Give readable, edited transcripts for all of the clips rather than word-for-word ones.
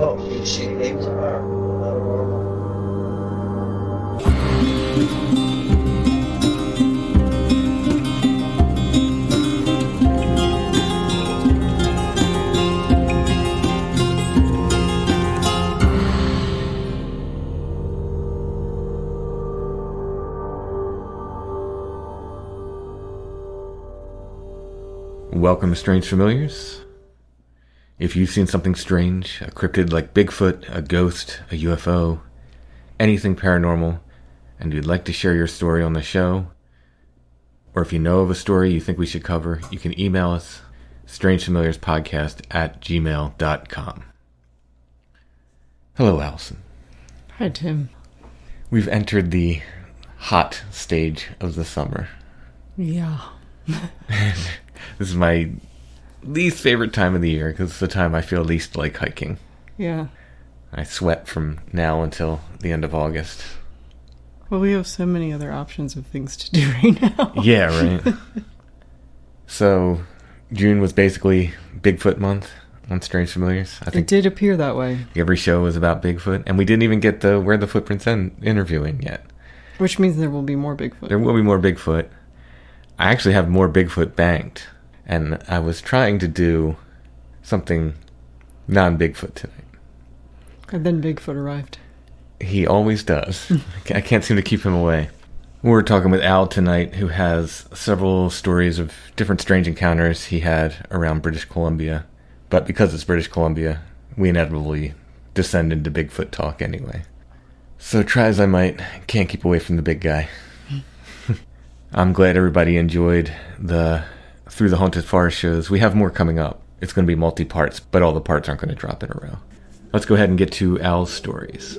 Oh, she names are normal. Welcome to Strange Familiars. If you've seen something strange, a cryptid like Bigfoot, a ghost, a UFO, anything paranormal, and you'd like to share your story on the show, or if you know of a story you think we should cover, you can email us, strangefamiliarspodcast@gmail.com. Hello, Allison. Hi, Tim. We've entered the hot stage of the summer. Yeah. This is my least favorite time of the year because it's the time I feel least like hiking. Yeah. I sweat from now until the end of August. Well, we have so many other options of things to do right now. Yeah, right. So, June was basically Bigfoot month on Strange Familiars. I think it did appear that way. Every show was about Bigfoot, and we didn't even get the Where the Footprints End interviewing yet. Which means there will be more Bigfoot. There will be more Bigfoot. I actually have more Bigfoot banked, and I was trying to do something non-Bigfoot tonight. And then Bigfoot arrived. He always does. I can't seem to keep him away. We're talking with Al tonight, who has several stories of different strange encounters he had around British Columbia. But because it's British Columbia, we inevitably descend into Bigfoot talk anyway. So try as I might, can't keep away from the big guy. I'm glad everybody enjoyed the Through the Haunted Forest shows. We have more coming up. It's going to be multi-parts, but all the parts aren't going to drop in a row. Let's go ahead and get to Al's stories.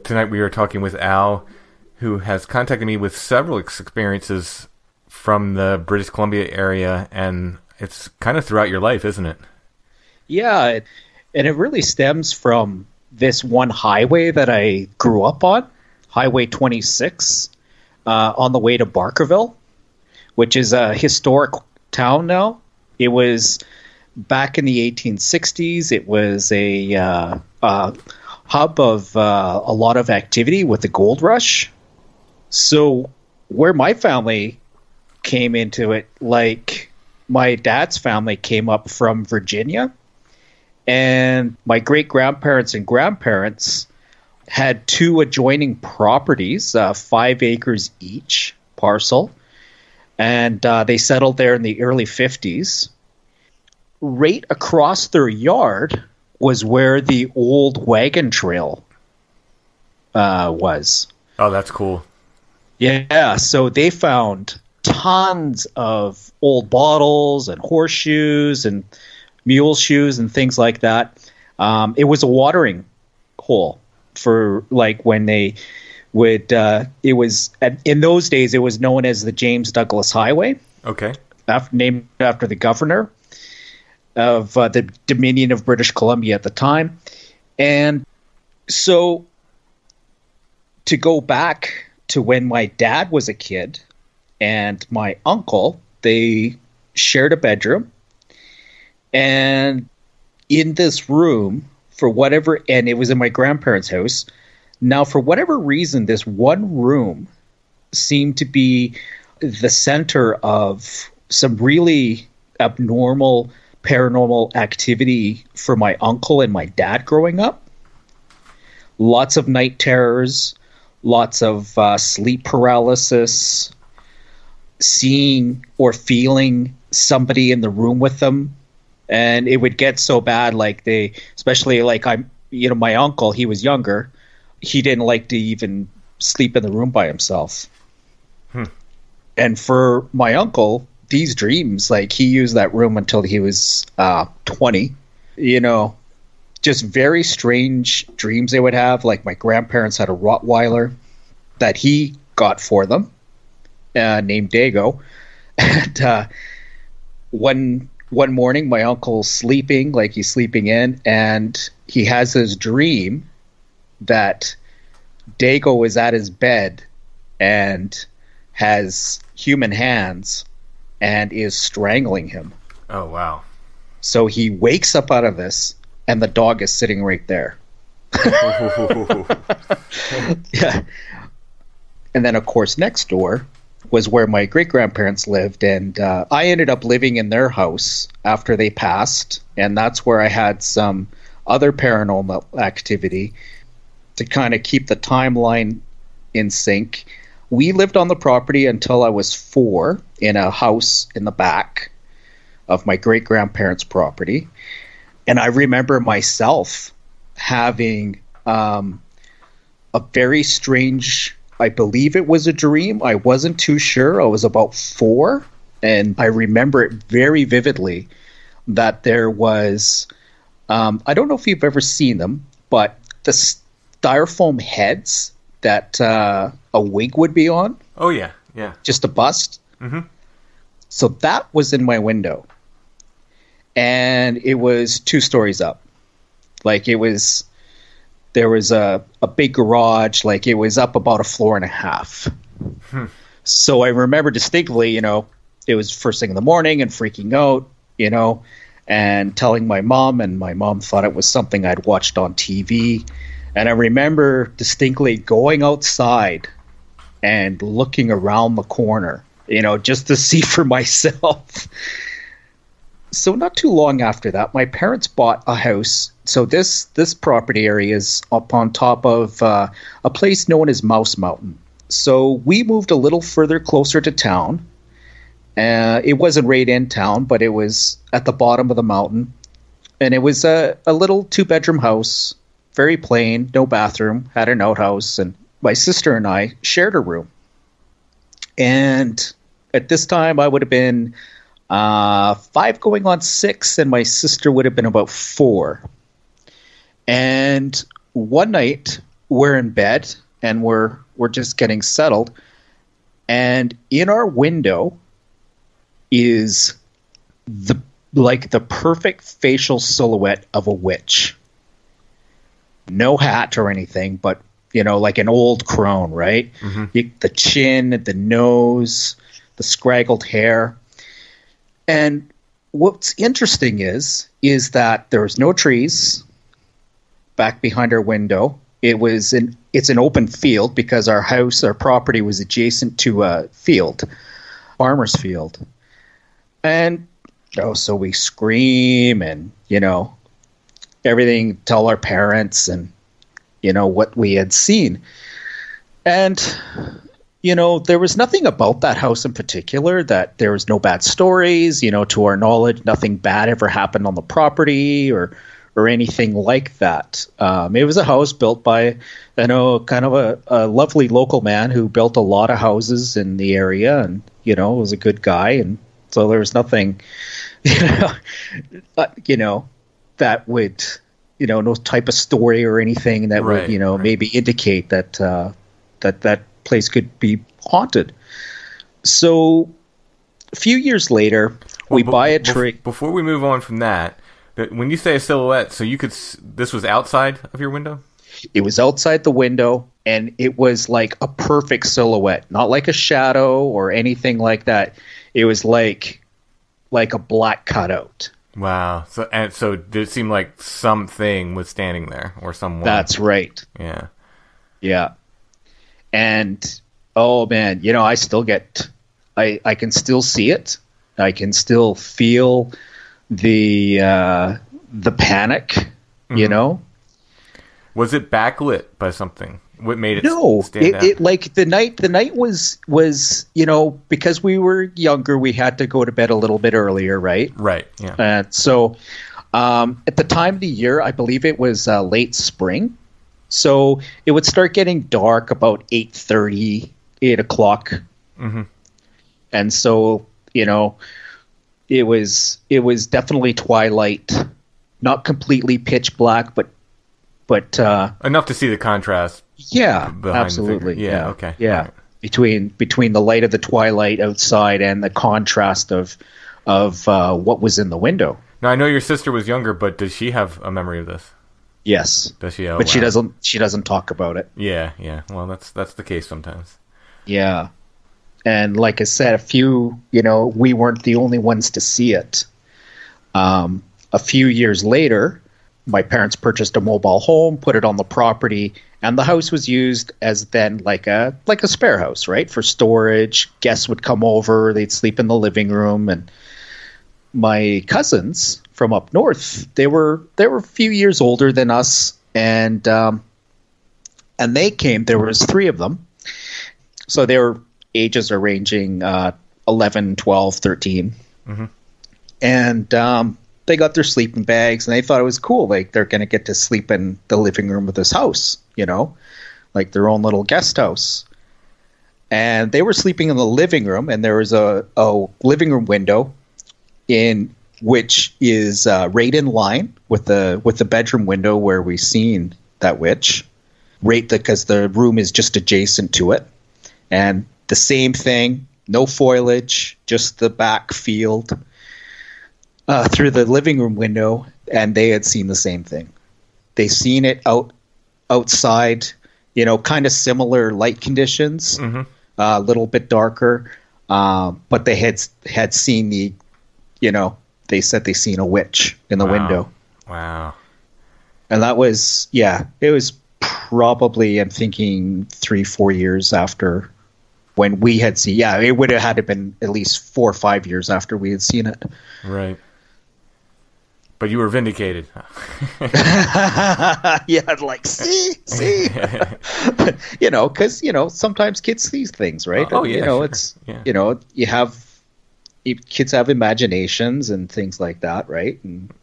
Tonight we are talking with Al, who has contacted me with several experiences from the British Columbia area, and it's kind of throughout your life, isn't it? Yeah, and it really stems from this one highway that I grew up on, Highway 26, on the way to Barkerville, which is a historic town now. It was back in the 1860s. It was a hub of a lot of activity with the gold rush. So where my family came into it, like my dad's family came up from Virginia, and my great-grandparents and grandparents had two adjoining properties, 5 acres each parcel, and they settled there in the early 50s. Right across their yard was where the old wagon trail was. Oh, that's cool. Yeah, so they found tons of old bottles and horseshoes and mule shoes and things like that. It was a watering hole for like when they would. It was in those days. It was known as the James Douglas Highway. Okay, named after the governor of the Dominion of British Columbia at the time. And so to go back to when my dad was a kid and my uncle, they shared a bedroom. And in this room, for whatever, and it was in my grandparents' house. Now, for whatever reason, this one room seemed to be the center of some really abnormal paranormal activity for my uncle and my dad growing up. Lots of night terrors, lots of sleep paralysis, seeing or feeling somebody in the room with them. And it would get so bad, like especially like my uncle, he was younger. He didn't like to even sleep in the room by himself. And for my uncle, these dreams, like he used that room until he was 20, just very strange dreams they would have. Like my grandparents had a Rottweiler that he got for them, named Dago. And one morning, my uncle's sleeping, like he's sleeping in, and he has this dream that Dago is at his bed and has human hands and is strangling him. Oh, wow. So he wakes up out of this, and the dog is sitting right there. Yeah. And then, of course, next door was where my great-grandparents lived, and I ended up living in their house after they passed, and that's where I had some other paranormal activity to kind of keep the timeline in sync. We lived on the property until I was 4 in a house in the back of my great-grandparents' property, and I remember myself having a very strange, I believe it was a dream. I wasn't too sure. I was about 4, and I remember it very vividly that there was, I don't know if you've ever seen them, but the styrofoam heads that a wig would be on. Oh, yeah, yeah. Just a bust. Mm-hmm. So that was in my window. And it was 2 stories up. Like there was a big garage, like it was up about a floor and a half. So I remember distinctly, it was first thing in the morning and freaking out, and telling my mom, and my mom thought it was something I'd watched on TV. And I remember distinctly going outside and looking around the corner, just to see for myself. So not too long after that, my parents bought a house. So this property area is up on top of a place known as Mouse Mountain. So we moved a little further closer to town. It wasn't right in town, but it was at the bottom of the mountain. And it was a little 2-bedroom house, very plain, no bathroom, had an outhouse. And my sister and I shared a room. And at this time, I would have been 5 going on 6, and my sister would have been about 4. And one night we're in bed and we're just getting settled, and in our window is the perfect facial silhouette of a witch. No hat or anything, but like an old crone, right? Mm-hmm. The chin, the nose, the scraggled hair. And what's interesting is that there's no trees back behind our window. It's an open field because our property was adjacent to a field, farmer's field. And so we scream and, everything, tell our parents and, what we had seen. And there was nothing about that house in particular, that there was no bad stories, to our knowledge, nothing bad ever happened on the property or anything like that. It was a house built by, kind of a lovely local man who built a lot of houses in the area, and, was a good guy. And so there was nothing, that would, no type of story or anything that would, maybe indicate that that place could be haunted. So a few years later, we buy a tree. Before we move on from that, when you say a silhouette, so this was outside of your window? It was outside the window, and it was like a perfect silhouette, not like a shadow or anything like that. It was like a black cutout. Wow. So it seemed like something was standing there, or someone. That's right. Yeah. Yeah. And oh man, I still get, I can still see it. I can still feel the panic, mm-hmm. Was it backlit by something? What made it stand out? It like the night was because we were younger, we had to go to bed a little bit earlier, right? Right. Yeah. And so at the time of the year, I believe it was late spring. So it would start getting dark about 8:30, 8 o'clock. Mm-hmm. And so, it was definitely twilight, not completely pitch black, but enough to see the contrast. Yeah, absolutely. Yeah. Okay. Yeah. Right. Between the light of the twilight outside and the contrast of what was in the window. Now, I know your sister was younger, but does she have a memory of this? Yes. Does she? Oh, But she wow. doesn't talk about it. Yeah, yeah. Well, that's the case sometimes. Yeah. And like I said, we weren't the only ones to see it. A few years later, my parents purchased a mobile home, put it on the property, and the house was used as then like a spare house, right? For storage. Guests would come over, they'd sleep in the living room, and my cousins from up north, they were a few years older than us, and they came. There was 3 of them. So their ages are ranging 11, 12, 13. Mm-hmm. And they got their sleeping bags, and they thought it was cool. Like, they're going to get to sleep in the living room of this house, like their own little guest house. And they were sleeping in the living room, and there was a living room window in which is right in line with the bedroom window where we seen that witch, right, because the room is just adjacent to it. And the same thing, no foliage, just the back field through the living room window, and they had seen the same thing. They seen it outside, kind of similar light conditions, Mm-hmm. a little bit darker, but they had seen they said they seen a witch in the window. Wow. And that was, it was probably, I'm thinking 3-4 years after when we had seen, it would have had to been at least 4 or 5 years after we had seen it. Right. But you were vindicated. Yeah, like, see, because, sometimes kids see things, right? Oh, yeah, sure. It's, Yeah. Kids have imaginations and things like that, right? And,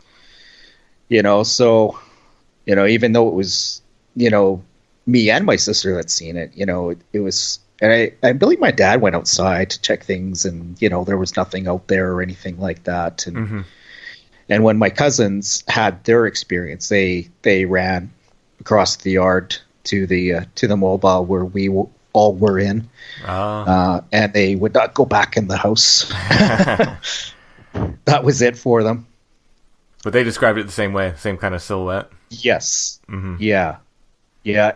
so, even though it was, me and my sister that seen it, it was, and I believe my dad went outside to check things, and, there was nothing out there or anything like that. And, Mm-hmm. and when my cousins had their experience, they ran across the yard to the mobile where we all were in, and they would not go back in the house. That was it for them. But they described it the same way, same kind of silhouette. Yes. Mm-hmm. Yeah.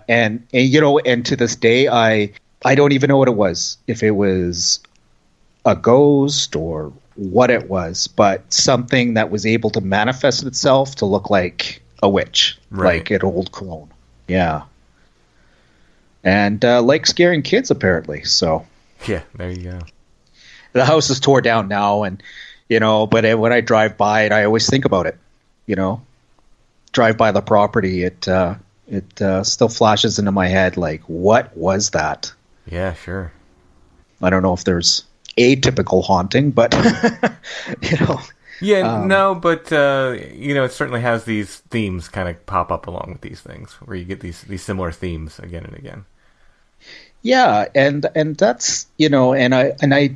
And and to this day, I don't even know what it was. If it was a ghost or what it was, but something that was able to manifest itself to look like a witch, Right. like an old crone. Yeah. And like scaring kids, apparently. So Yeah, there you go. the house is tore down now, and but when I drive by it, I always think about it. Drive by the property, it still flashes into my head, like, what was that? Yeah, sure. I don't know if there's atypical haunting, but Yeah, no, but it certainly has these themes kind of pop up along with these things, where you get these similar themes again and again. Yeah, and that's and I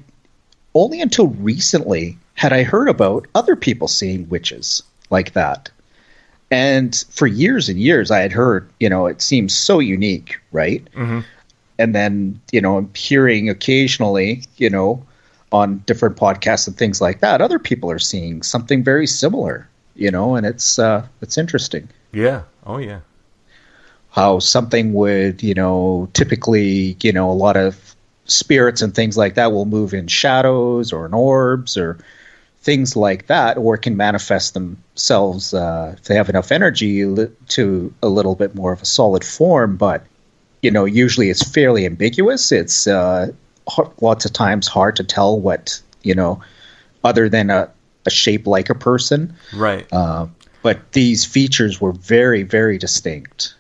only until recently had I heard about other people seeing witches like that. And for years and years I had heard, it seems so unique, right? Mm-hmm. And then, I'm hearing occasionally, on different podcasts and things like that, other people are seeing something very similar, and it's interesting. Yeah. Oh, yeah. How something would, typically, a lot of spirits and things like that will move in shadows or in orbs or things like that, or can manifest themselves if they have enough energy to a little bit more of a solid form. But, usually it's fairly ambiguous. It's lots of times hard to tell what, other than a shape like a person. Right. But these features were very, very distinct.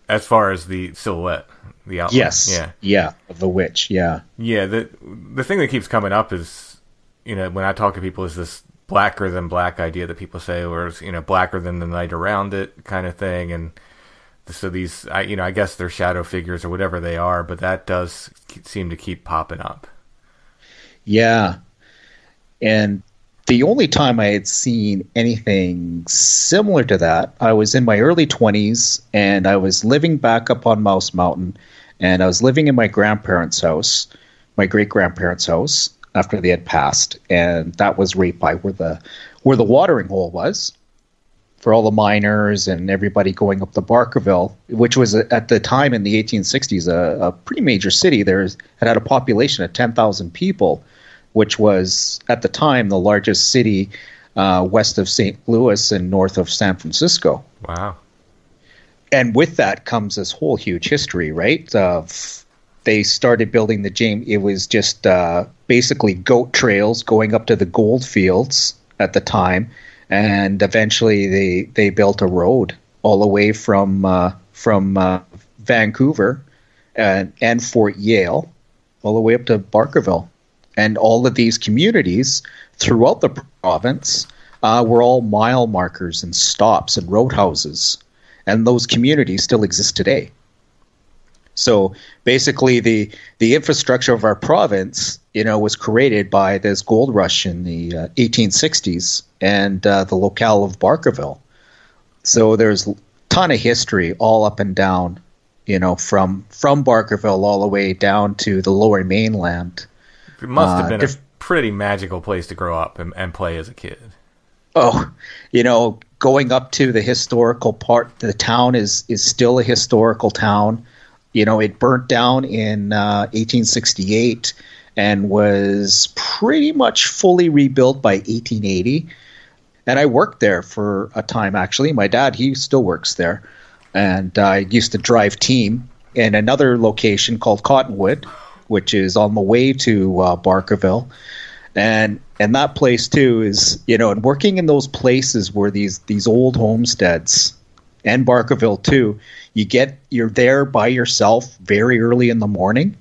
As far as the silhouette, the outline. Yes. Yeah. Yeah. Of the witch. Yeah. Yeah. The thing that keeps coming up is, when I talk to people, is this blacker than black idea that people say, or blacker than the night around it kind of thing. And so these, I guess they're shadow figures or whatever they are, but that does seem to keep popping up. Yeah. And the only time I had seen anything similar to that, I was in my early 20s, and I was living back up on Mouse Mountain, and I was living in my grandparents' house, my great-grandparents' house, after they had passed, and that was right by where the watering hole was. for all the miners and everybody going up to Barkerville, which was at the time in the 1860s a pretty major city. It had a population of 10,000 people, which was at the time the largest city west of St. Louis and north of San Francisco. Wow. And with that comes this whole huge history, right? They started building the James. It was just basically goat trails going up to the gold fields at the time. And eventually they built a road all the way from Vancouver and Fort Yale all the way up to Barkerville. And all of these communities throughout the province were all mile markers and stops and roadhouses. And those communities still exist today. So basically the infrastructure of our province, was created by this gold rush in the 1860s and the locale of Barkerville. So there's a ton of history all up and down, from Barkerville all the way down to the lower mainland. It must have been a pretty magical place to grow up and play as a kid. Oh, going up to the historical part, the town is still a historical town. It burnt down in 1868 and was pretty much fully rebuilt by 1880. And I worked there for a time, actually. My dad, he still works there. And I used to drive team in another location called Cottonwood, which is on the way to Barkerville. And that place, too, is, and working in those places where these old homesteads, and Barkerville, too, you're there by yourself very early in the morning,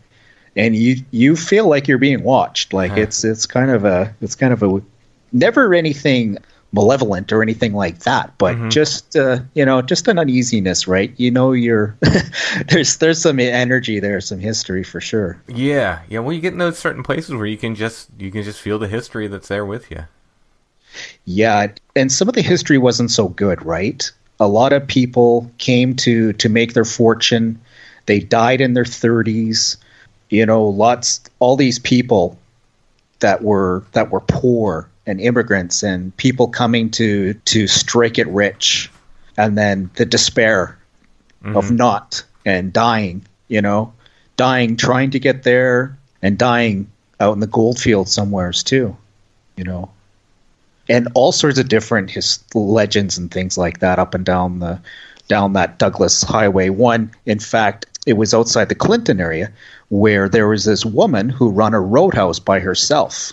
and you feel like you're being watched. Like it's kind of a never anything malevolent or anything like that, but just just an uneasiness, right? You're there's some energy there, some history for sure. Yeah. Well, you get in those certain places where you can just feel the history that's there with you. Yeah, and some of the history wasn't so good, right? A lot of people came to make their fortune. They died in their 30s. All these people that were poor and immigrants and people coming to strike it rich, and then the despair of not and dying trying to get there and dying out in the gold field somewheres too, and all sorts of different legends and things like that up and down that Douglas Highway. One, in fact, it was outside the Clinton area where there was this woman who run a roadhouse by herself.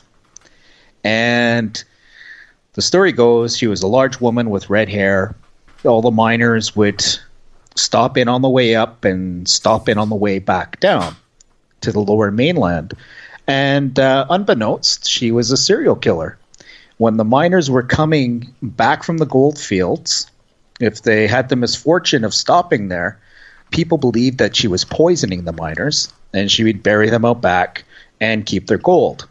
And the story goes she was a large woman with red hair. All the miners would stop in on the way up and stop in on the way back down to the lower mainland. And unbeknownst, she was a serial killer. When the miners were coming back from the gold fields, if they had the misfortune of stopping there, people believed that she was poisoning the miners, and she would bury them out back and keep their gold.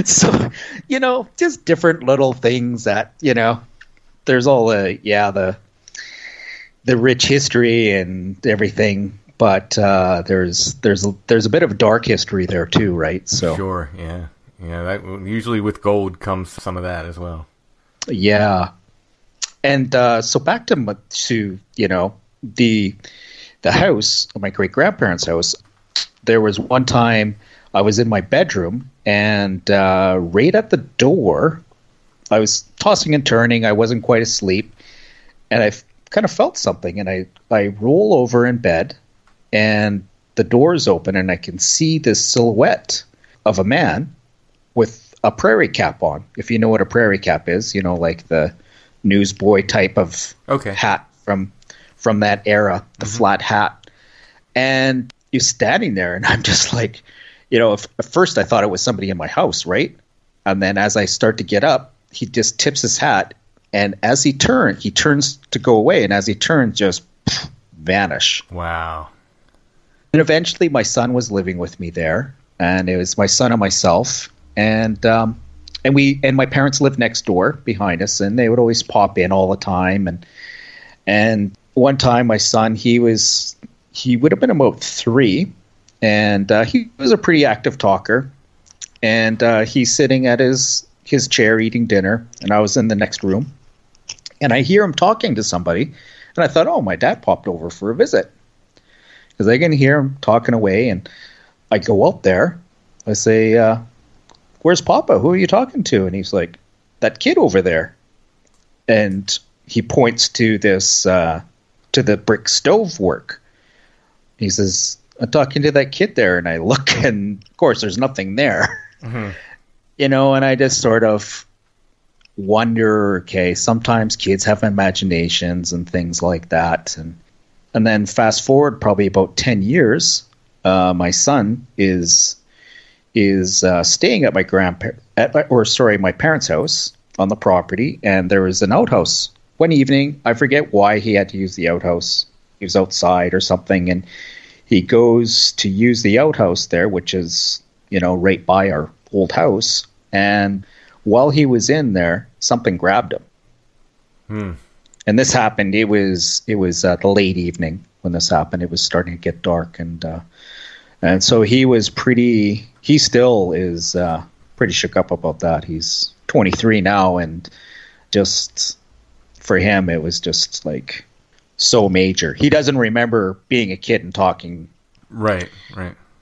So, just different little things that, there's all the rich history and everything, but there's a bit of dark history there too, right? So sure, yeah. Yeah, that usually with gold comes some of that as well. Yeah, and so back to the house, my great grandparents' house. There was one time I was in my bedroom, and right at the door, I was tossing and turning. I wasn't quite asleep, and I kind of felt something, and I roll over in bed, and the door is open, and I can see this silhouette of a man with a prairie cap on. If you know what a prairie cap is, like the newsboy type of hat from that era, the flat hat. And he's standing there, and I'm just like, at first I thought it was somebody in my house, right? And then as I start to get up, he just tips his hat, and as he turns to go away, and as he turns, just vanish. Wow. And eventually my son was living with me there, and it was my son and myself. And my parents lived next door behind us, and they would always pop in all the time. And one time, my son, he would have been about 3, and he was a pretty active talker. And he's sitting at his his chair eating dinner, and I was in the next room, and I hear him talking to somebody, and I thought, oh, my dad popped over for a visit, because I can hear him talking away, and I go out there. I say, where's Papa? Who are you talking to? And he's like, that kid over there. And he points to this, to the brick stove work. He says, I'm talking to that kid there. And I look, and of course, there's nothing there. Mm-hmm. And I just sort of wonder, okay, sometimes kids have imaginations and things like that. And then fast forward probably about 10 years, my son is staying at my parents' house on the property, and there was an outhouse. One evening, I forget why he had to use the outhouse. He was outside or something, and he goes to use the outhouse there, which is, right by our old house. And while he was in there, something grabbed him. And this happened. It was the late evening when this happened. It was starting to get dark, and so he still is pretty shook up about that. He's 23 now, and just for him, it was just like so major. He doesn't remember being a kid and talking right.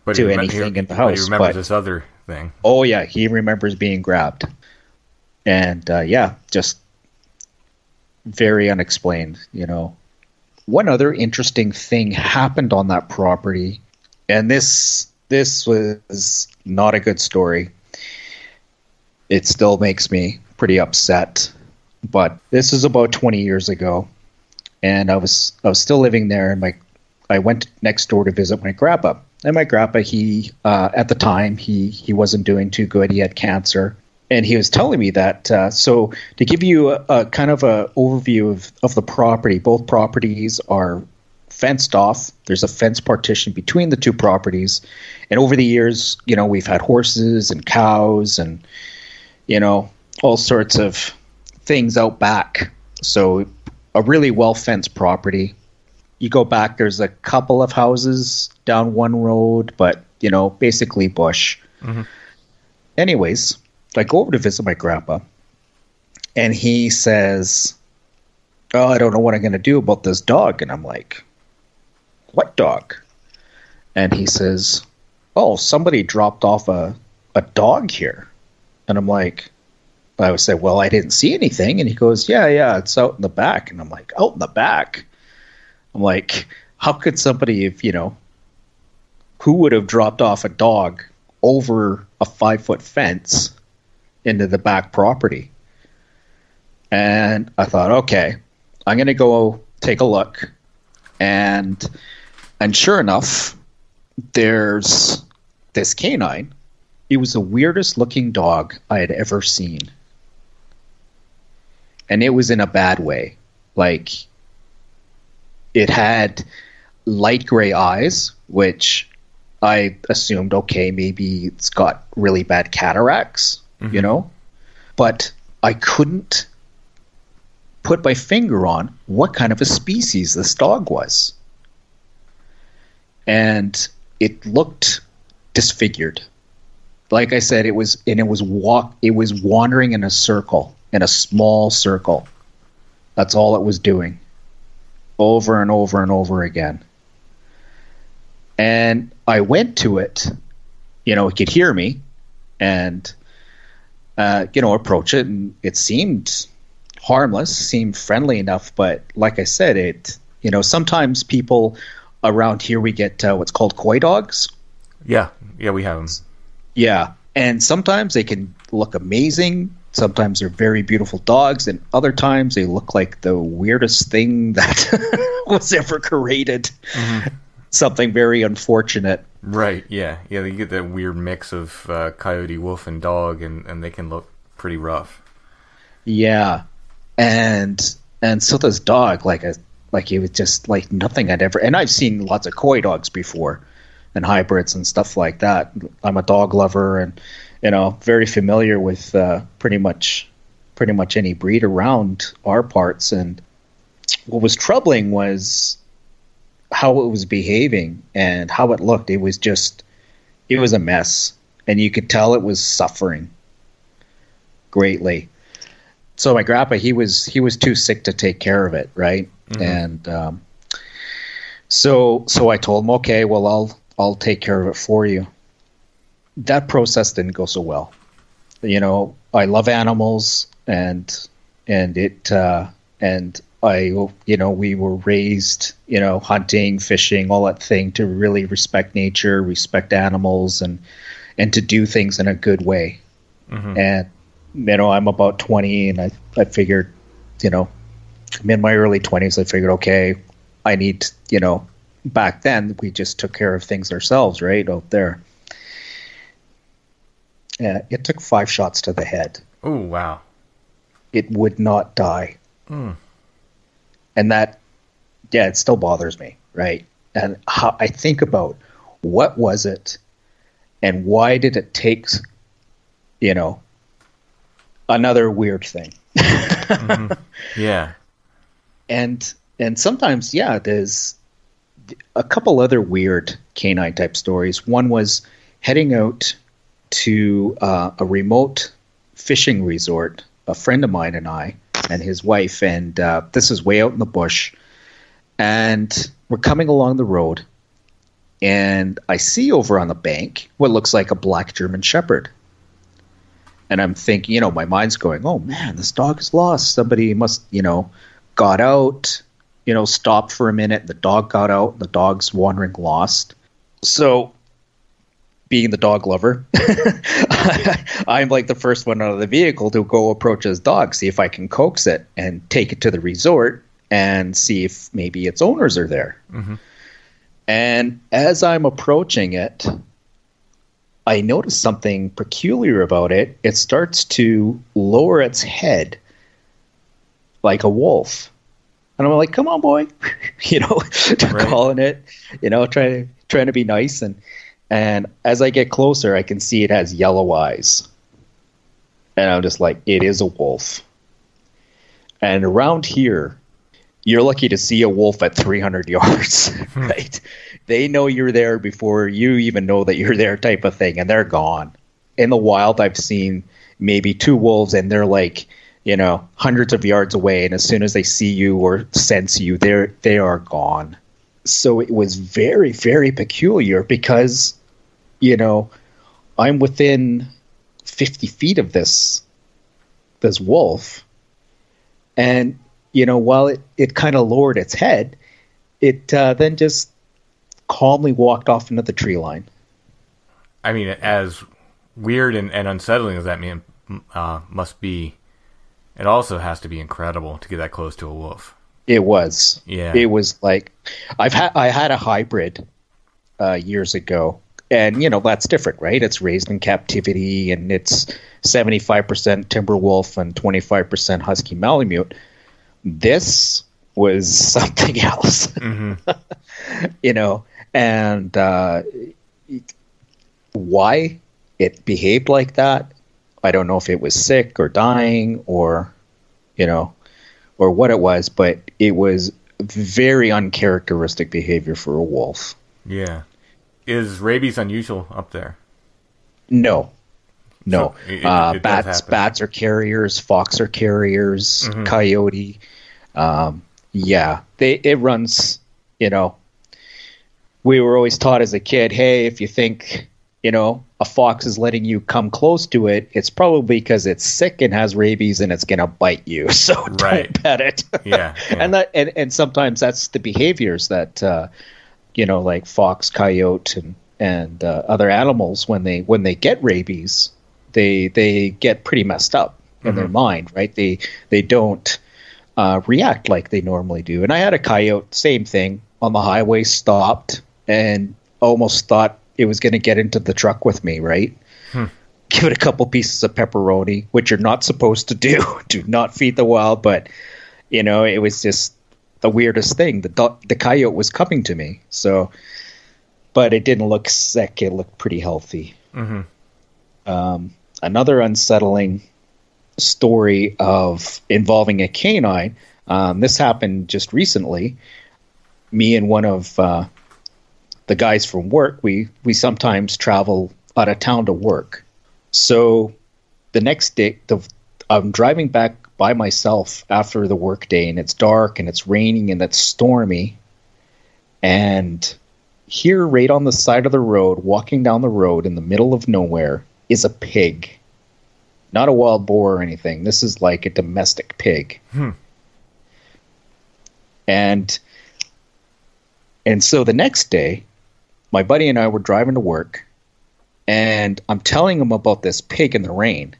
But to anything in the house. He remembers this other thing. Oh yeah, he remembers being grabbed, and just very unexplained. One other interesting thing happened on that property, and this was not a good story. It still makes me pretty upset, but this is about 20 years ago, and I was still living there, and I went next door to visit my grandpa. And my grandpa, he at the time he wasn't doing too good. He had cancer, and he was telling me that. So to give you a kind of a overview of the property, both properties are fenced off. There's a fence partition between the two properties, and over the years, we've had horses and cows and all sorts of things out back. So a really well fenced property. You go back, there's a couple of houses down one road, but basically bush. Mm-hmm. Anyways, I go over to visit my grandpa, and he says, oh, I don't know what I'm going to do about this dog. And I'm like, what dog? And he says, oh, somebody dropped off a dog here. And I'm like, I would say, well, I didn't see anything. And he goes, yeah, it's out in the back. And I'm like, out in the back? I'm like, how could somebody, who would have dropped off a dog over a 5-foot fence into the back property? And I thought, okay, I'm going to go take a look. And sure enough, there's this canine. It was the weirdest looking dog I had ever seen. And it was in a bad way. Like, it had light gray eyes, which I assumed, okay, maybe it's got really bad cataracts, But I couldn't put my finger on what kind of a species this dog was. And it looked disfigured. Like I said, it was wandering in a circle, in a small circle. That's all it was doing. Over and over and over again. And I went to it, it could hear me, and, approach it, and it seemed harmless, seemed friendly enough, but like I said, sometimes people around here, we get what's called koi dogs. Yeah, we have them. Yeah, and sometimes they can look amazing. Sometimes they're very beautiful dogs, and other times they look like the weirdest thing that was ever created. Mm-hmm. Something very unfortunate. Right, yeah. Yeah, you get that weird mix of coyote, wolf, and dog, and they can look pretty rough. Yeah, and so this dog, like it was just like nothing I'd ever... And I've seen lots of koi dogs before, and hybrids and stuff like that. I'm a dog lover, and very familiar with pretty much any breed around our parts. And what was troubling was how it was behaving and how it looked. It was a mess, and you could tell it was suffering. greatly. So my grandpa, he was too sick to take care of it, right? And so I told him, okay, well, I'll take care of it for you. That process didn't go so well. I love animals, and we were raised, hunting, fishing, all that thing, to really respect nature, respect animals, and to do things in a good way. And I'm about 20, and I figured, I'm in my early 20s. I figured, okay, I need, back then we just took care of things ourselves, right, out there. It took 5 shots to the head. Oh, wow. It would not die. And that, it still bothers me, right? And how I think about what was it and why did it take, another weird thing. Yeah. And sometimes, there's a couple other weird canine type stories. One was heading out to a remote fishing resort, a friend of mine and I and his wife, and this is way out in the bush, and we're coming along the road, and I see over on the bank what looks like a black German Shepherd. And I'm thinking, my mind's going, oh man, this dog is lost. Somebody must, got out, stopped for a minute. The dog got out. The dog's wandering lost. So, being the dog lover, I'm like the first one out of the vehicle to go approach his dog, see if I can coax it and take it to the resort and see if maybe its owners are there. And as I'm approaching it, I notice something peculiar about it. It starts to lower its head like a wolf. And I'm like, come on, boy. Calling it, trying to be nice. And as I get closer, I can see it has yellow eyes. And I'm just like, it is a wolf. And around here, you're lucky to see a wolf at 300 yards, right? They know you're there before you even know that you're there, type of thing, and they're gone. In the wild, I've seen maybe 2 wolves, and they're like, hundreds of yards away, and as soon as they see you or sense you, they are gone. So it was very, very peculiar because, I'm within 50 feet of this wolf, and while it kind of lowered its head, it then just calmly walked off into the tree line. I mean, as weird and unsettling as that must be, it also has to be incredible to get that close to a wolf. It was. Yeah. It was like I had a hybrid years ago, and that's different, right? It's raised in captivity, and it's 75% timber wolf and 25% husky malamute. This was something else, and why it behaved like that, I don't know if it was sick or dying or what it was, but it was very uncharacteristic behavior for a wolf. Yeah. Is rabies unusual up there? No. So it Bats are carriers, fox are carriers, coyote. It runs, we were always taught as a kid, hey, if you think, a fox is letting you come close to it, it's probably because it's sick and has rabies and it's going to bite you. So don't pet it. Yeah. And sometimes that's the behaviors that, like fox, coyote, and other animals, when they get rabies, they get pretty messed up in their mind, right? They don't react like they normally do. And I had a coyote, same thing, on the highway, stopped and almost thought it was going to get into the truck with me, right? Give it a couple pieces of pepperoni, which you're not supposed to do. Do not feed the wild, but it was just the weirdest thing. The coyote was coming to me, but it didn't look sick. It looked pretty healthy. Another unsettling story involving a canine. This happened just recently. Me and one of the guys from work, we sometimes travel out of town to work. So the next day, I'm driving back by myself after the workday, and it's dark and it's raining and it's stormy. And here, right on the side of the road, walking down the road in the middle of nowhere, is a pig. Not a wild boar or anything. This is like a domestic pig. And so the next day, my buddy and I were driving to work, and I'm telling him about this pig in the rain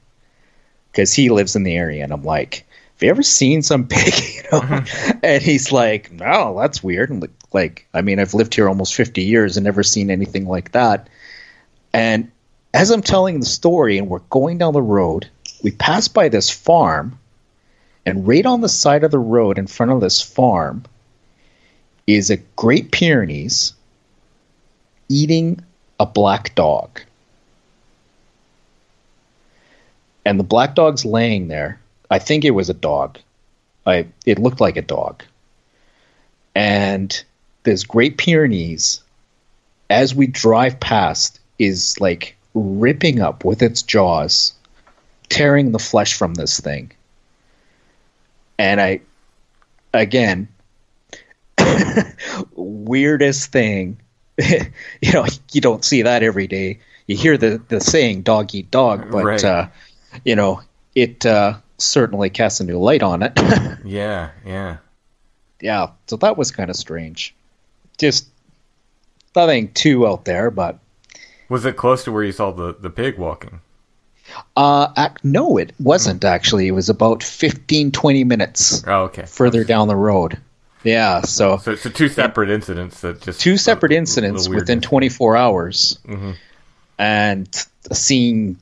because he lives in the area. And I'm like, have you ever seen some pig? And he's like, no, that's weird. And like, I mean, I've lived here almost 50 years and never seen anything like that. And as I'm telling the story and we're going down the road, we pass by this farm, and right on the side of the road in front of this farm is a Great Pyrenees eating a black dog. And the black dog's laying there. I think it was a dog. It looked like a dog. And this Great Pyrenees, as we drive past, is like ripping up with its jaws, tearing the flesh from this thing. And again, weirdest thing. You don't see that every day. You hear the saying dog eat dog, but right. It certainly casts a new light on it. Yeah. So that was kind of strange. Just nothing too out there, but was it close to where you saw the pig walking? No, it wasn't actually. It was about 15-20 minutes further down the road. Yeah, so two separate incidents that just two separate incidents within 24 hours. Mm-hmm. And seeing,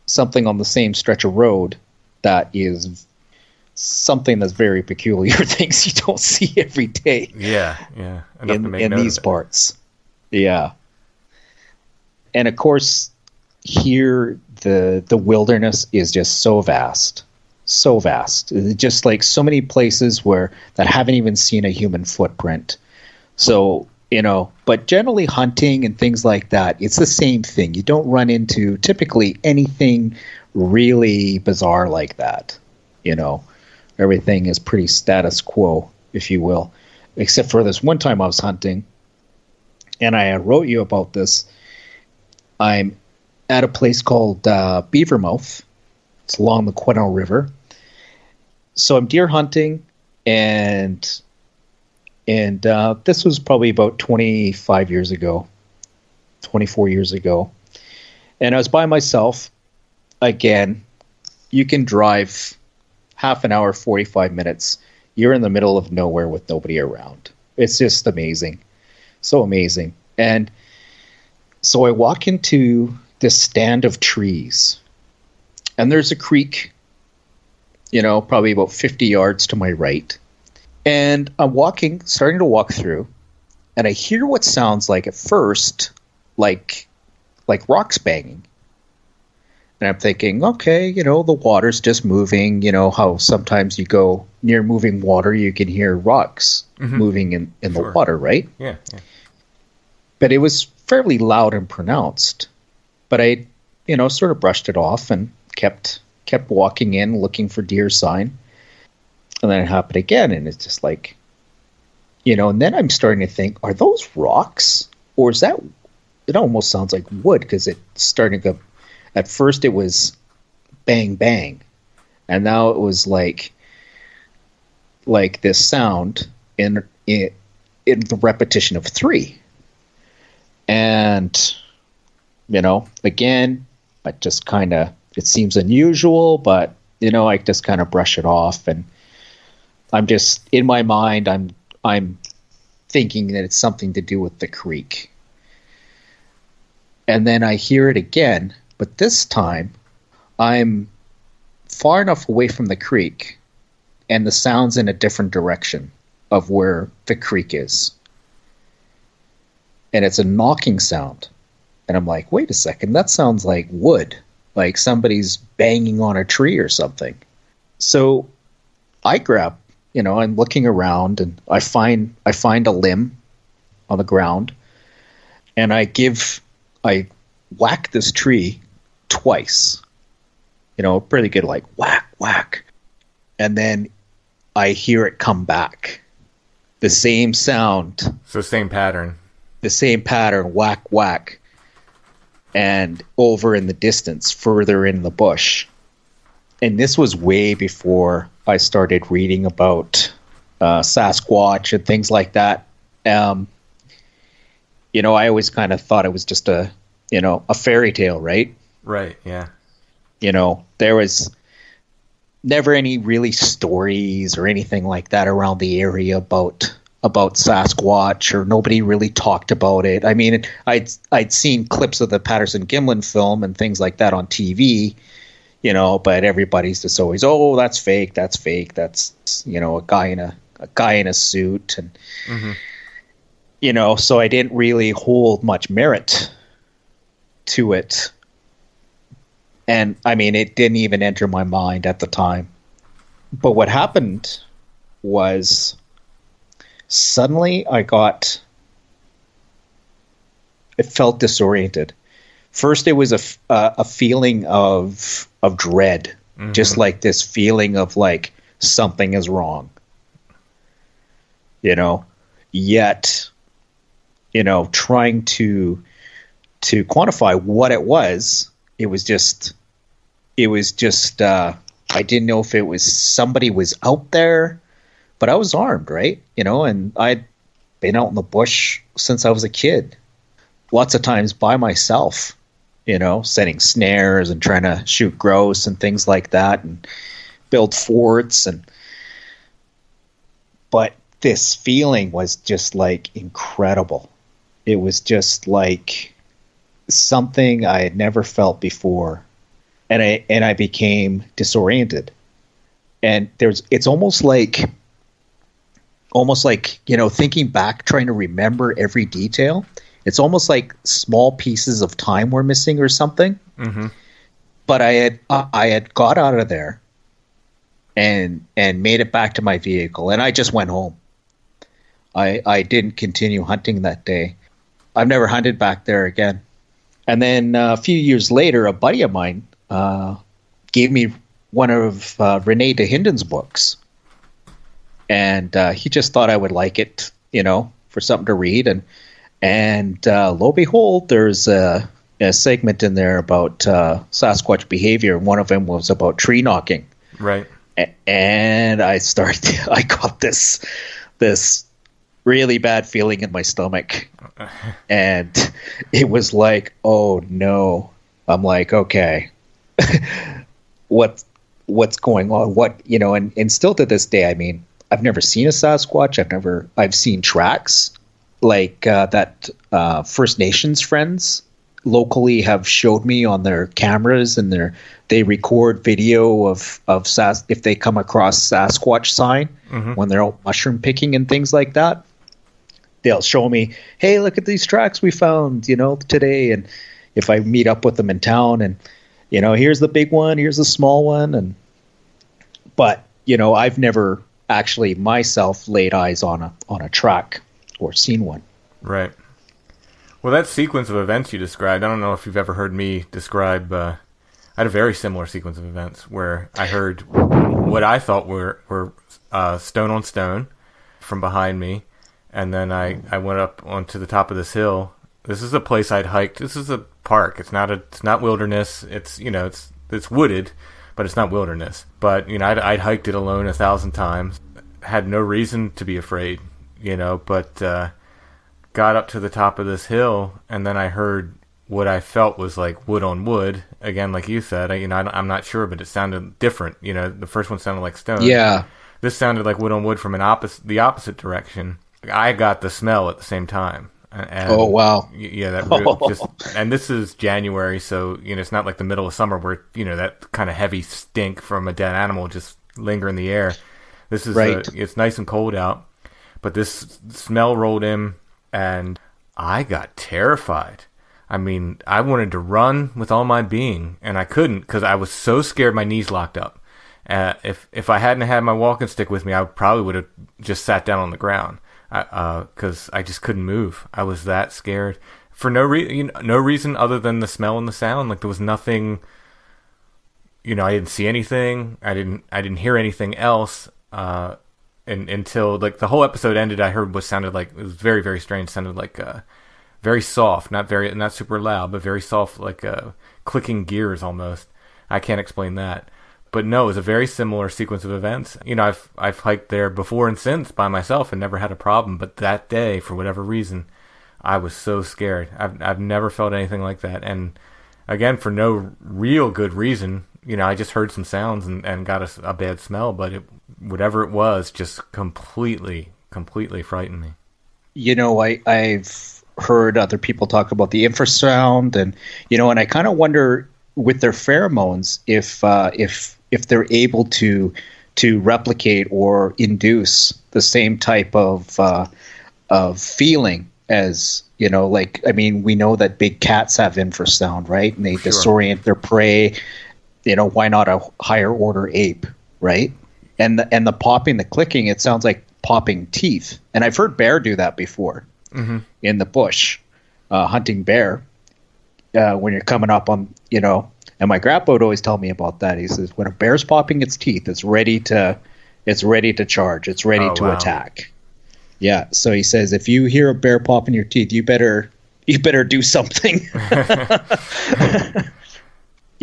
something on the same stretch of road that is something that's very peculiar, things you don't see every day. Yeah. In these parts. Yeah. And of course, here the wilderness is just so vast. So vast. Just like so many places that haven't even seen a human footprint. So, but generally hunting and things like that, it's the same thing. You don't run into typically anything really bizarre like that. Everything is pretty status quo, if you will. Except for this one time I was hunting, and I wrote you about this. I'm at a place called Beavermouth. It's along the Quinault River. So I'm deer hunting, and this was probably about 24 years ago. And I was by myself. Again, you can drive half an hour, 45 minutes. You're in the middle of nowhere with nobody around. It's just amazing. So amazing. And so I walk into this stand of trees, and there's a creek, probably about 50 yards to my right. And I'm starting to walk through, and I hear what sounds like at first, like rocks banging. And I'm thinking, okay, the water's just moving. How sometimes you go near moving water, you can hear rocks moving in the water, right? Yeah. But it was fairly loud and pronounced. But I, sort of brushed it off and kept walking in, looking for deer sign. And then it happened again, and it's just like, and then I'm starting to think, are those rocks? Or is that, it almost sounds like wood, because it's starting to go, at first it was bang, bang. And now it was like this sound in the repetition of 3. And, again, I just kind of, it seems unusual, but, I just kind of brush it off. And I'm just, in my mind, I'm thinking that it's something to do with the creek. And then I hear it again, but this time I'm far enough away from the creek, and the sound's in a different direction of where the creek is. And it's a knocking sound. And I'm like, wait a second, that sounds like wood, like somebody's banging on a tree or something. So I grab, I'm looking around, and I find a limb on the ground, and I whack this tree twice. pretty good, like whack, whack. And then I hear it come back. The same sound. So same pattern. The same pattern, whack, whack. And over in the distance, further in the bush. And this was way before I started reading about Sasquatch and things like that. I always kind of thought it was just a fairy tale, right? Right, yeah. There was never any really stories or anything like that around the area about Sasquatch, or nobody really talked about it. I mean, I'd seen clips of the Patterson-Gimlin film and things like that on TV, but everybody's just always, oh, that's fake, that's a guy in a suit, and so I didn't really hold much merit to it. And I mean, it didn't even enter my mind at the time. But what happened was suddenly I felt disoriented. First, it was a feeling of dread, just like this feeling of like something is wrong. Yet, trying to quantify what it was, it was just I didn't know if it was somebody was out there, but I was armed, right? And I'd been out in the bush since I was a kid, lots of times by myself, setting snares and trying to shoot grouse and things like that and build forts. But this feeling was just like incredible. It was just like something I had never felt before. And I became disoriented. And it's almost like thinking back, trying to remember every detail. It's almost like small pieces of time were missing or something. Mm-hmm. But I had got out of there and made it back to my vehicle, and I just went home. I didn't continue hunting that day. I've never hunted back there again. And then a few years later, a buddy of mine gave me one of Renee DeHinden's books. And he just thought I would like it, for something to read. And lo and behold, there's a segment in there about Sasquatch behavior. And one of them was about tree knocking. Right. And I got this really bad feeling in my stomach. And it was like, oh no. I'm like, okay, what's going on? And still to this day, I mean, I've never seen a Sasquatch. I've seen tracks like that First Nations friends locally have showed me on their cameras, and they record video of if they come across Sasquatch sign when they're out mushroom picking and things like that. They'll show me, hey, look at these tracks we found, today. And if I meet up with them in town, and here's the big one, here's the small one, but I've never actually myself laid eyes on a track or seen one. Right. Well, that sequence of events you described, I don't know if you've ever heard me describe. I had a very similar sequence of events where I heard what I thought were stone on stone from behind me, and then I went up onto the top of this hill. This is a place I'd hiked. This is a park. It's not wilderness. It's it's wooded, but it's not wilderness. But I'd hiked it alone 1,000 times. Had no reason to be afraid, but got up to the top of this hill, and then I heard what I felt was like wood on wood. Again, like you said, I'm not sure, but it sounded different. The first one sounded like stone. Yeah. This sounded like wood on wood from the opposite direction. I got the smell at the same time. And, oh wow! Yeah, and this is January, so it's not like the middle of summer where that kind of heavy stink from a dead animal just linger in the air. This is right. It's nice and cold out, but this smell rolled in, and I got terrified. I mean, I wanted to run with all my being, and I couldn't because I was so scared. My knees locked up. If I hadn't had my walking stick with me, I probably would have just sat down on the ground. Because I just couldn't move. I was that scared for no reason other than the smell and the sound. Like there was nothing I didn't see anything. I didn't hear anything else. And until like the whole episode ended, I heard what sounded like, it was very, very strange. Sounded like very soft, not super loud, but very soft, like clicking gears almost. I can't explain that. But no, it was a very similar sequence of events. I've hiked there before and since by myself and never had a problem. But that day, for whatever reason, I was so scared. I've never felt anything like that. And again, for no real good reason, I just heard some sounds and got a bad smell. But whatever it was, just completely frightened me. I've heard other people talk about the infrasound, and I kind of wonder with their pheromones if they're able to replicate or induce the same type of feeling as we know that big cats have infrasound, right? And they disorient their prey. Why not a higher order ape, right? And the popping, the clicking, it sounds like popping teeth. And I've heard bear do that before in the bush, hunting bear. When you're coming up on, and my grandpa would always tell me about that. He says, when a bear's popping its teeth, it's ready to charge. It's ready to attack. Yeah. So he says, if you hear a bear popping your teeth, you better do something.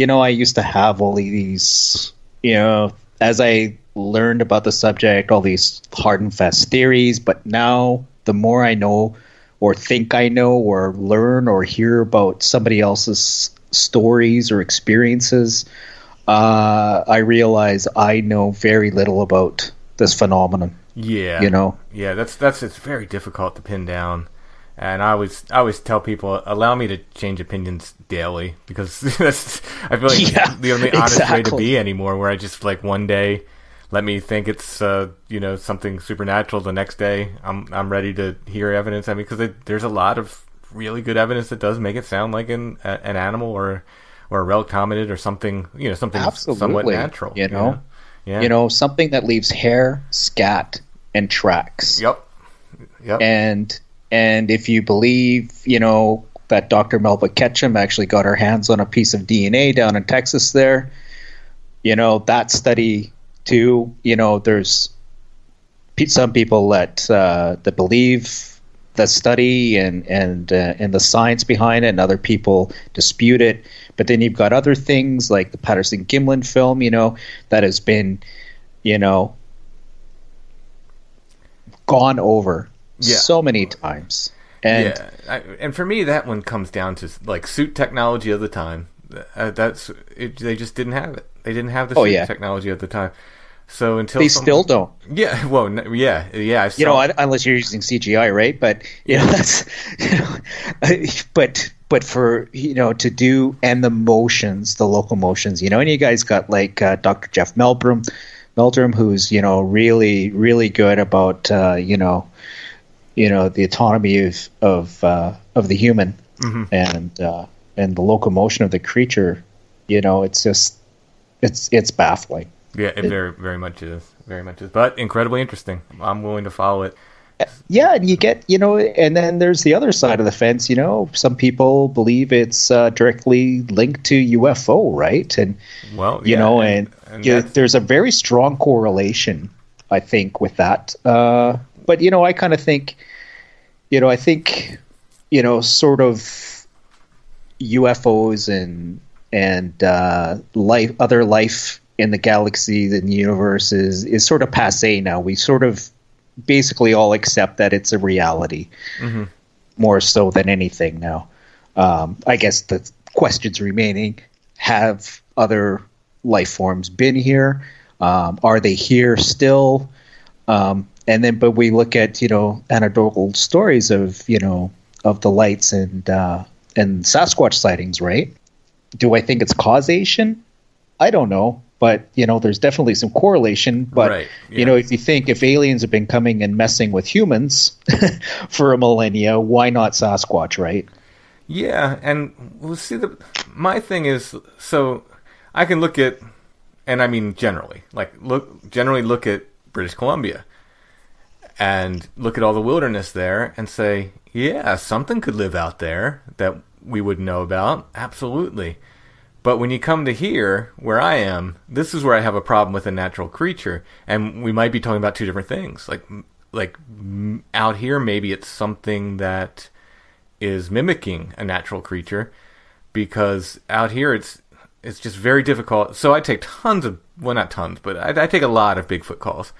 I used to have all these, as I learned about the subject, all these hard and fast theories, but now the more I know or think I know or learn or hear about somebody else's stories or experiences, I realize I know very little about this phenomenon. Yeah. Yeah, it's very difficult to pin down. And I always tell people, allow me to change opinions daily, because I feel like the only honest way to be anymore, where I just like one day let me think it's something supernatural, the next day I'm ready to hear evidence. I mean, because there's a lot of really good evidence that does make it sound like an animal or a relic hominid or something, something Absolutely. Somewhat natural. Yeah. Something that leaves hair, scat, and tracks. Yep. And if you believe, that Dr. Melba Ketchum actually got her hands on a piece of DNA down in Texas there, that study too, there's some people that believe the study and the science behind it, and other people dispute it. But then you've got other things like the Patterson-Gimlin film, that has been, gone over so many times. And and for me, that one comes down to like suit technology of the time. That's it. They just didn't have it. They didn't have the suit technology at the time. So until they still don't. Yeah. Well. Yeah. Unless you're using CGI, right? But that's but for to do, and the motions, the local motions, and you guys got like Dr. Jeff Meldrum, who's really really good about the autonomy of the human and the locomotion of the creature. It's just it's baffling. Yeah, it very very much is, but incredibly interesting. I'm willing to follow it. Yeah, and you get and then there's the other side of the fence. Some people believe it's directly linked to UFO, right? And there's a very strong correlation, I think, with that. But I kind of think, I think, sort of UFOs and other life in the galaxy and the universe is sort of passé now. We sort of basically all accept that it's a reality, more so than anything now. I guess the questions remaining: have other life forms been here? Are they here still? But we look at anecdotal stories of the lights and Sasquatch sightings, right? Do I think it's causation? I don't know. But, there's definitely some correlation. But, if aliens have been coming and messing with humans for a millennia, why not Sasquatch, right? Yeah, and we'll see. My thing is, so I can look at, and I mean generally look at British Columbia and look at all the wilderness there and say, yeah, something could live out there that we wouldn't know about. Absolutely. But when you come to here, where I am, this is where I have a problem with a natural creature, and we might be talking about two different things. Out here, maybe it's something that is mimicking a natural creature, because out here it's just very difficult. So I take not tons, but I take a lot of Bigfoot calls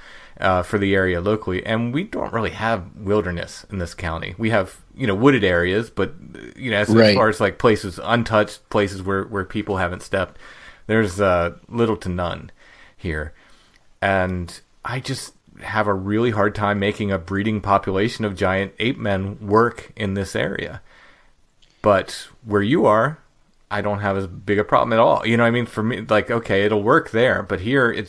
for the area locally, and we don't really have wilderness in this county. We have, wooded areas, but, as far as like places, untouched places where people haven't stepped, there's little to none here. And I just have a really hard time making a breeding population of giant ape men work in this area. But where you are, I don't have as big a problem at all. For me, okay, it'll work there, but here,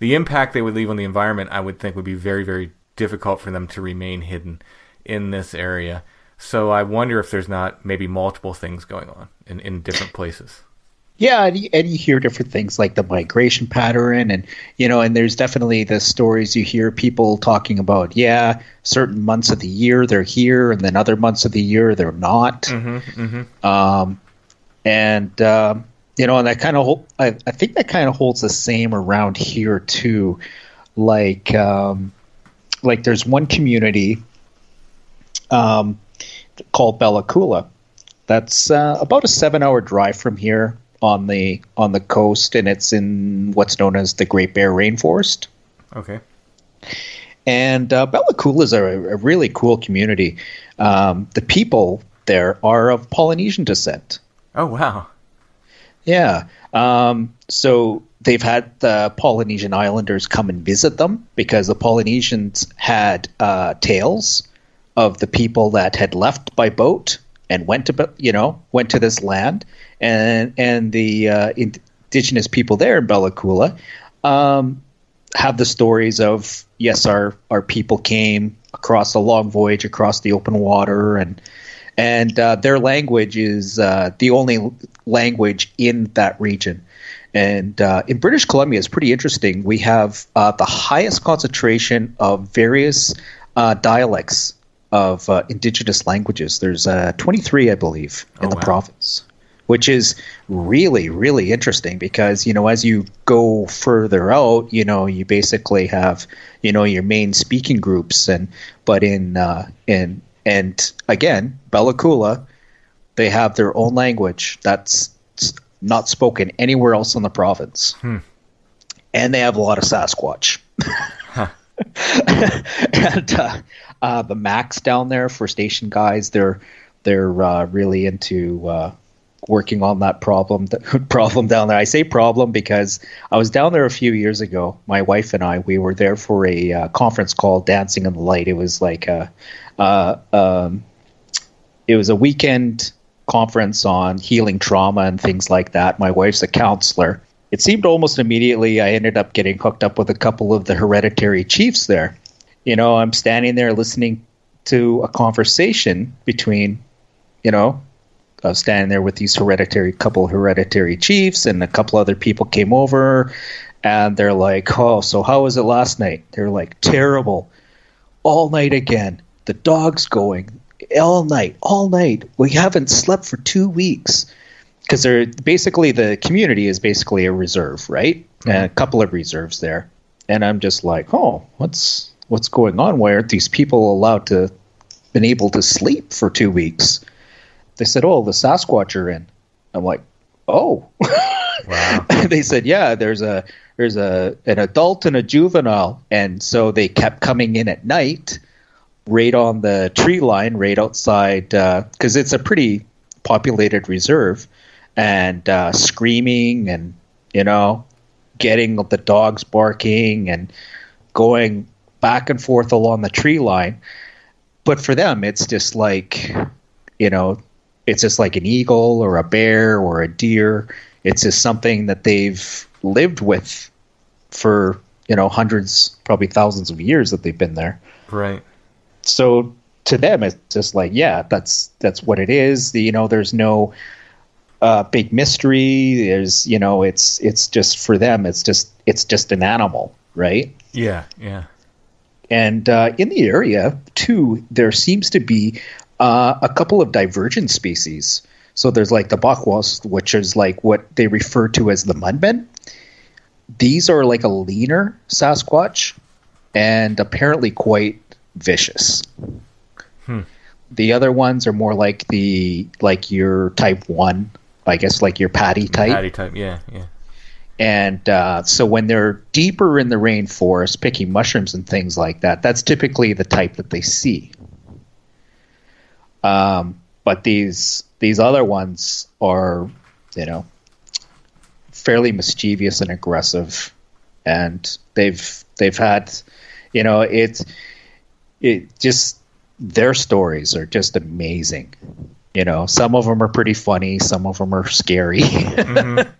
the impact they would leave on the environment, I would think, would be very, very difficult for them to remain hidden in this area. So I wonder if there's not maybe multiple things going on in different places. Yeah, and you hear different things like the migration pattern, and and there's definitely the stories you hear people talking about. Yeah, certain months of the year they're here, and then other months of the year they're not. Mm-hmm, mm-hmm. And that kind of I think that kind of holds the same around here too. Like there's one community called Coola. That's about a 7-hour drive from here on the coast, and it's in what's known as the Great Bear Rainforest. Okay. And Coola is a really cool community. The people there are of Polynesian descent. Oh, wow. Yeah. So they've had the Polynesian Islanders come and visit them because the Polynesians had tales of the people that had left by boat and went to this land, and the indigenous people there in Coola have the stories of, yes, our people came across a long voyage across the open water, and their language is the only language in that region. And in British Columbia, it's pretty interesting. We have the highest concentration of various dialects of indigenous languages. There's 23, I believe, in the province, which is really, really interesting because, as you go further out, you basically have, your main speaking groups. But and again, Coola, they have their own language that's not spoken anywhere else in the province. And they have a lot of Sasquatch. And the Macs down there, First Nation guys, they're really into working on that problem down there. I say problem because I was down there a few years ago. My wife and I, we were there for a conference called Dancing in the Light. It was like it was a weekend conference on healing trauma and things like that. My wife's a counselor. It seemed almost immediately I ended up getting hooked up with a couple of the hereditary chiefs there. I'm standing there listening to a conversation between, I was standing there with these couple hereditary chiefs, and a couple other people came over, and they're like, "Oh, so how was it last night?" They're like, "Terrible. All night again. The dog's going all night. We haven't slept for 2 weeks." Because the community is basically a reserve, right? Mm-hmm. And a couple of reserves there. And I'm just like, oh, what's going on? Why aren't these people been able to sleep for 2 weeks? They said, oh, the Sasquatch are in. I'm like, oh. Wow. They said, yeah, there's an adult and a juvenile. And so they kept coming in at night, right on the tree line, right outside, because it's a pretty populated reserve, and screaming and, getting the dogs barking and going back and forth along the tree line. But for them, it's just like, it's just like an eagle or a bear or a deer. It's just something that they've lived with for, hundreds, probably thousands of years that they've been there. Right. So to them, it's just like, yeah, that's what it is. There's no big mystery. There's, it's just for them. It's just an animal, right? Yeah, yeah. And in the area too, there seems to be a couple of divergent species. So there's like the Bakwas, which is like what they refer to as the Mudmen. These are like a leaner Sasquatch and apparently quite vicious. The other ones are more like your type 1, I guess, like your patty type. Patty type, yeah. And so when they're deeper in the rainforest picking mushrooms and things like that, that's typically the type that they see. But these other ones are, fairly mischievous and aggressive, and they've had, it just, their stories are just amazing. Some of them are pretty funny, some of them are scary. Mm-hmm.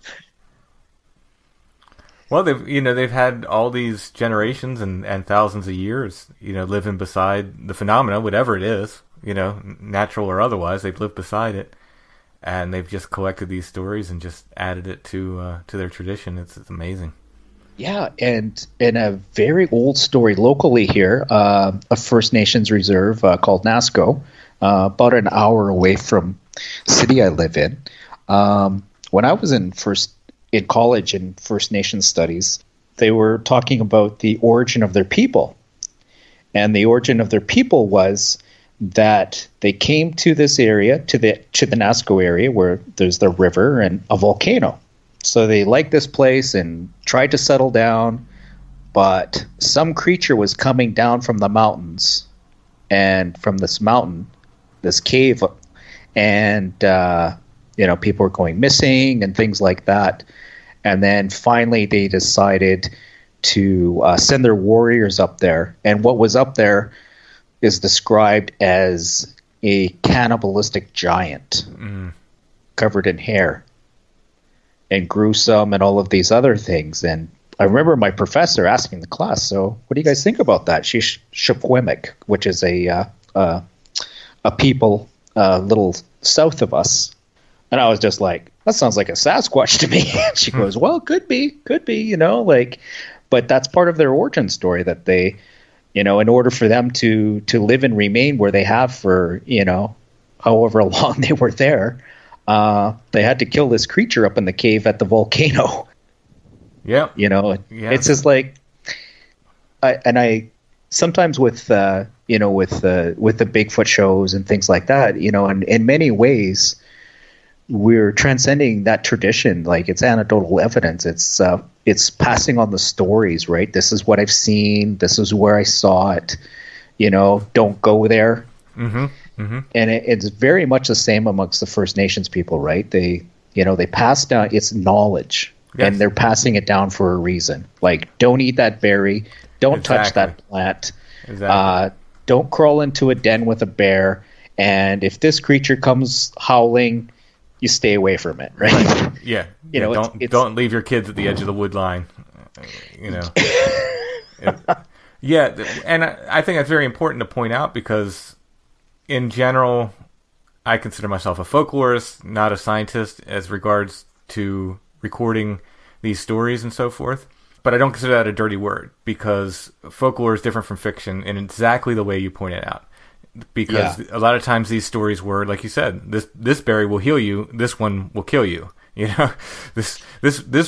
Well, they've had all these generations and thousands of years, living beside the phenomena, whatever it is, natural or otherwise. They've lived beside it, and they've just collected these stories and just added it to their tradition. It's amazing. Yeah, and in a very old story locally here, a First Nations reserve called NASSCO, about an hour away from the city I live in. When I was in college in First Nations studies, they were talking about the origin of their people. And the origin of their people was that they came to this area, to the NASSCO area, where there's the river and a volcano. So they liked this place and tried to settle down, but some creature was coming down from the mountains, and from this mountain, this cave, and people were going missing and things like that. And then finally they decided to send their warriors up there. And what was up there is described as a cannibalistic giant covered in hair and gruesome and all of these other things. And I remember my professor asking the class, so what do you guys think about that? She's Shipwemic, which is a people a little south of us. And I was just like, that sounds like a Sasquatch to me. She goes, well, could be, but that's part of their origin story, that they, in order for them to live and remain where they have for, however long they were there, they had to kill this creature up in the cave at the volcano. Yeah. It's just like, I sometimes with, with the Bigfoot shows and things like that, and in many ways, we're transcending that tradition. Like, it's anecdotal evidence. It's passing on the stories, right? This is what I've seen. This is where I saw it. Don't go there. Mm-hmm. Mm-hmm. And it's very much the same amongst the First Nations people, right? They pass down, it's knowledge, yes, and they're passing it down for a reason. Like, don't eat that berry. Don't touch that plant. Exactly. Don't crawl into a den with a bear. And if this creature comes howling, you stay away from it, right? Yeah. Don't leave your kids at the edge of the wood line. Yeah, and I think that's very important to point out, because in general, I consider myself a folklorist, not a scientist, as regards to recording these stories and so forth. But I don't consider that a dirty word, because folklore is different from fiction in exactly the way you pointed out. Because a lot of times these stories were, like you said, this berry will heal you, this one will kill you. This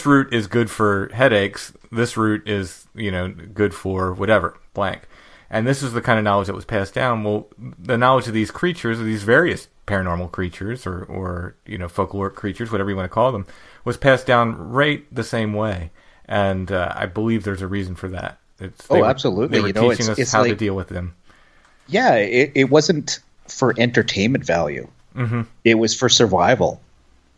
root is good for headaches, this root is, good for whatever, blank. And this is the kind of knowledge that was passed down. Well, the knowledge of these creatures, of these various paranormal creatures or folkloric creatures, whatever you want to call them, was passed down right the same way. And I believe there's a reason for that. Absolutely. They were teaching us how to deal with them. Yeah, it wasn't for entertainment value. Mm-hmm. It was for survival.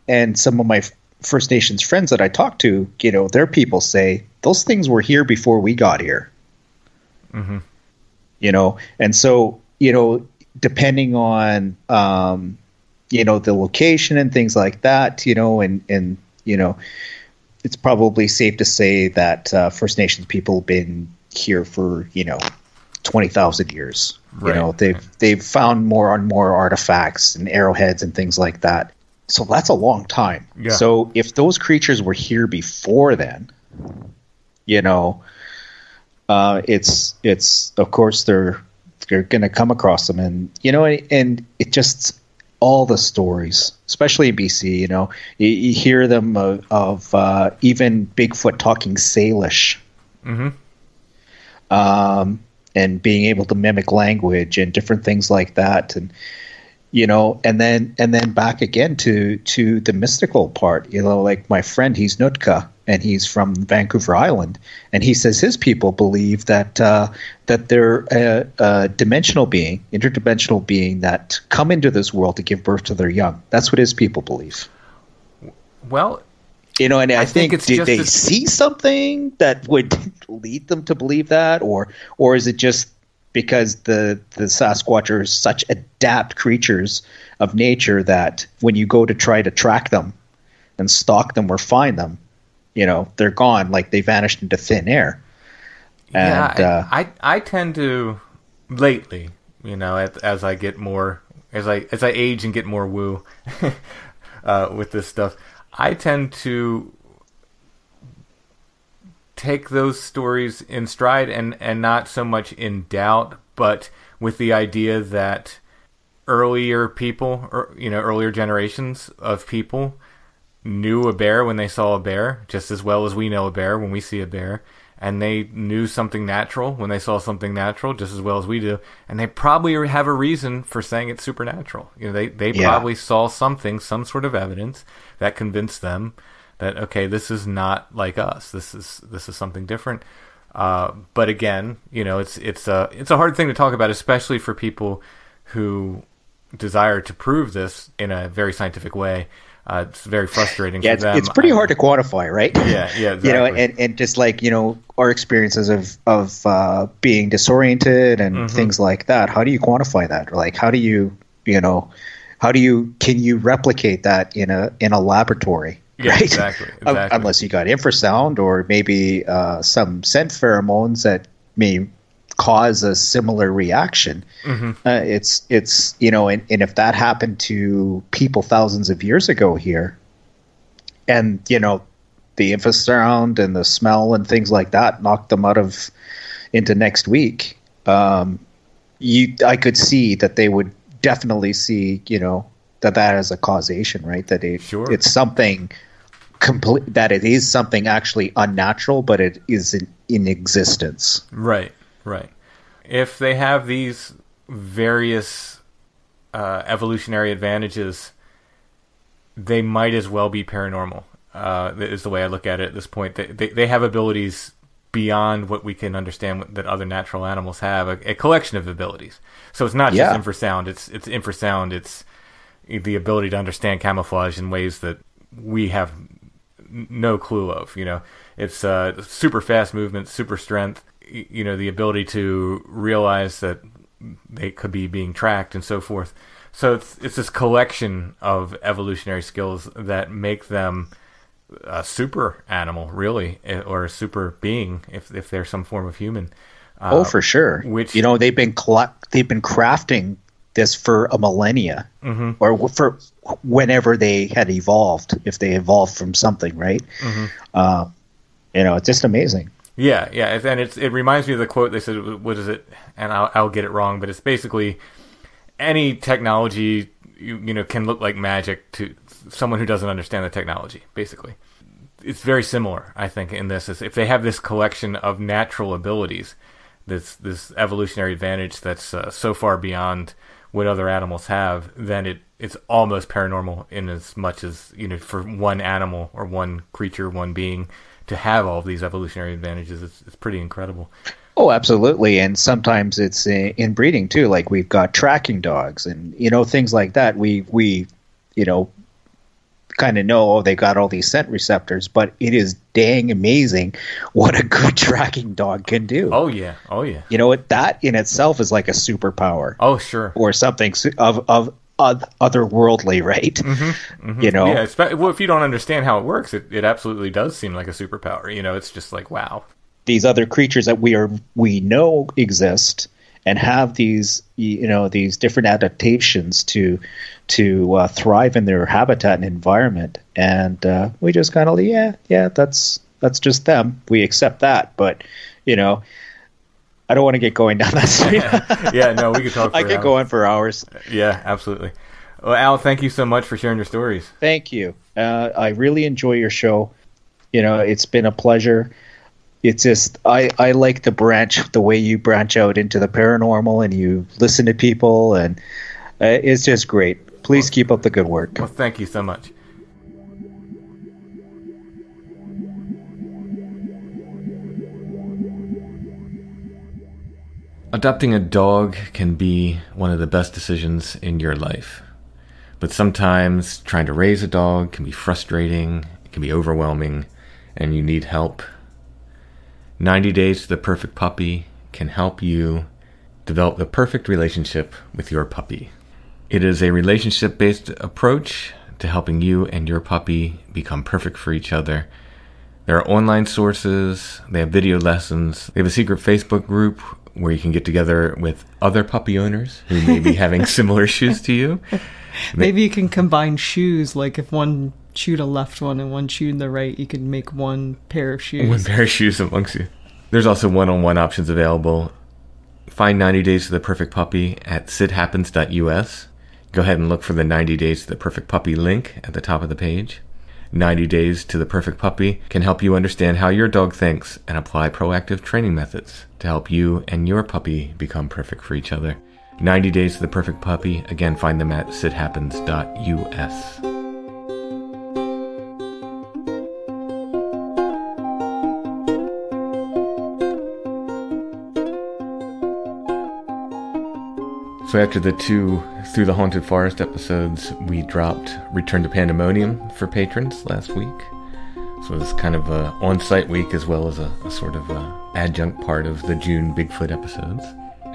And some of my First Nations friends that I talked to, their people say, those things were here before we got here. Mm-hmm. And so, depending on, the location and things like that, and it's probably safe to say that First Nations people have been here for, 20,000 years. Right. They've found more and more artifacts and arrowheads and things like that. So that's a long time. Yeah. So if those creatures were here before then, it's of course they're going to come across them, and and it just, all the stories, especially in BC, you hear them of even Bigfoot talking Salish, and being able to mimic language and different things like that, and and then back again to the mystical part. Like my friend, he's Nootka, and he's from Vancouver Island, and he says his people believe that they're a dimensional being, interdimensional being that come into this world to give birth to their young. That's what his people believe. Well, and I think did they see something that would lead them to believe that, or is it just because the Sasquatch are such adept creatures of nature that when you go to try to track them and stalk them or find them, they're gone, like they vanished into thin air. And, I tend to lately, as I get more, as I age and get more woo with this stuff, I tend to take those stories in stride and not so much in doubt, but with the idea that earlier people, or earlier generations of people knew a bear when they saw a bear just as well as we know a bear when we see a bear, and they knew something natural when they saw something natural just as well as we do, and they probably have a reason for saying it's supernatural. They probably saw something, some sort of evidence that convinced them that, okay, this is not like us. This is something different. But again, it's a hard thing to talk about, especially for people who desire to prove this in a very scientific way. It's very frustrating for them. It's pretty hard to quantify, right? Yeah, exactly. And just like, our experiences of being disoriented and things like that. How do you quantify that? Like, how do you, can you replicate that in a laboratory? Yeah, right? Exactly. Unless you got infrasound or maybe some scent pheromones that may cause a similar reaction. It's and if that happened to people thousands of years ago here, and the infrasound and the smell and things like that knocked them into next week, I could see that they would definitely see that as a causation, right? That it's something complete, that it is something actually unnatural, but it is in existence. Right. If they have these various evolutionary advantages, they might as well be paranormal, is the way I look at it at this point. They have abilities beyond what we can understand that other natural animals have, a collection of abilities. So it's not just infrasound, it's infrasound, it's the ability to understand camouflage in ways that we have no clue of. It's super fast movement, super strength, the ability to realize that they could be being tracked and so forth. So it's this collection of evolutionary skills that make them a super animal, really, or a super being if they're some form of human. For sure. Which they've been crafting this for a millennia, or for whenever they had evolved, if they evolved from something, right? It's just amazing. Yeah, and it reminds me of the quote they said. What is it? And I'll get it wrong, but it's basically any technology can look like magic to someone who doesn't understand the technology. Basically, it's very similar, I think, in this. Is if they have this collection of natural abilities, this evolutionary advantage that's so far beyond what other animals have, then it's almost paranormal in as much as for one animal or one creature, one being, to have all of these evolutionary advantages. It's pretty incredible. Oh, absolutely. And sometimes it's in breeding too. Like we've got tracking dogs and things like that. We kind of know, they've got all these scent receptors, but it is dang amazing what a good tracking dog can do. Oh yeah. That in itself is like a superpower. Oh sure. Or something of otherworldly, right? Yeah. Well, if you don't understand how it works, it absolutely does seem like a superpower. It's just like, wow. These other creatures that we know exist and have these these different adaptations to thrive in their habitat and environment, and we just kind of that's just them. We accept that, but I don't want to get going down that street. Yeah, no, we could talk. I could go on for hours. Yeah, absolutely. Well, Al, thank you so much for sharing your stories. Thank you. I really enjoy your show. It's been a pleasure. It's just I like the way you branch out into the paranormal and you listen to people, and it's just great. Please keep up the good work. Well, thank you so much. Adopting a dog can be one of the best decisions in your life. But sometimes trying to raise a dog can be frustrating, it can be overwhelming, and you need help. 90 Days to the Perfect Puppy can help you develop the perfect relationship with your puppy. It is a relationship-based approach to helping you and your puppy become perfect for each other. There are online sources, they have video lessons, they have a secret Facebook group where you can get together with other puppy owners who may be having similar issues to you. Maybe you can combine shoes, like if one chewed a left one and one chewed the right, you could make one pair of shoes. One pair of shoes amongst you. There's also one-on-one options available. Find 90 Days to the Perfect Puppy at sidhappens.us. Go ahead and look for the 90 Days to the Perfect Puppy link at the top of the page. 90 Days to the Perfect Puppy can help you understand how your dog thinks and apply proactive training methods to help you and your puppy become perfect for each other. 90 Days to the Perfect Puppy. Again, find them at sidhappens.us. So after the 2 Through the Haunted Forest episodes, we dropped Return to Pandemonium for patrons last week. So it was kind of a on-site week as well as a sort of adjunct part of the June Bigfoot episodes.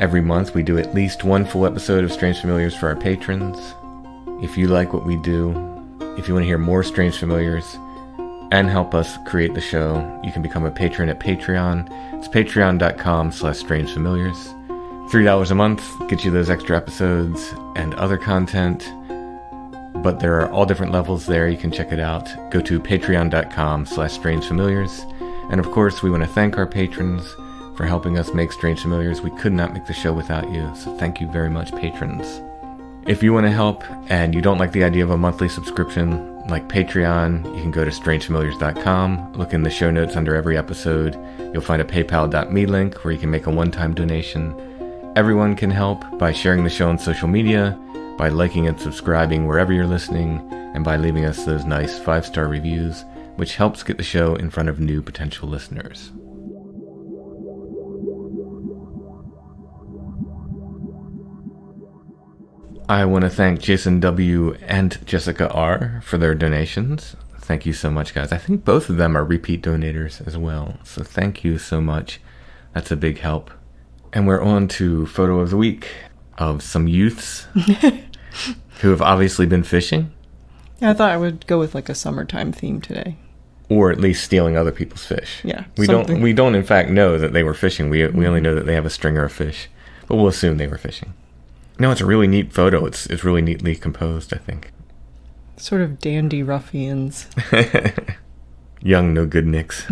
Every month we do at least one full episode of Strange Familiars for our patrons. If you like what we do, if you want to hear more Strange Familiars and help us create the show, you can become a patron at Patreon. It's patreon.com/strangefamiliars. $3 a month gets you those extra episodes and other content, but there are all different levels there. You can check it out. Go to patreon.com/strangefamiliars. And of course, we want to thank our patrons for helping us make Strange Familiars. We could not make the show without you, so thank you very much, patrons. If you want to help and you don't like the idea of a monthly subscription like Patreon, you can go to strangefamiliars.com, look in the show notes under every episode. You'll find a paypal.me link where you can make a one-time donation. Everyone can help by sharing the show on social media, by liking and subscribing wherever you're listening, and by leaving us those nice 5-star reviews, which helps get the show in front of new potential listeners. I want to thank Jason W. and Jessica R. for their donations. Thank you so much, guys. I think both of them are repeat donators as well, so thank you so much. That's a big help. And we're on to photo of the week of some youths who have obviously been fishing. I thought I would go with like a summertime theme today. Or at least stealing other people's fish. Yeah. We don't in fact know that they were fishing. We only know that they have a stringer of fish. But we'll assume they were fishing. No, it's a really neat photo. It's really neatly composed, I think. Sort of dandy ruffians. Young no good nicks.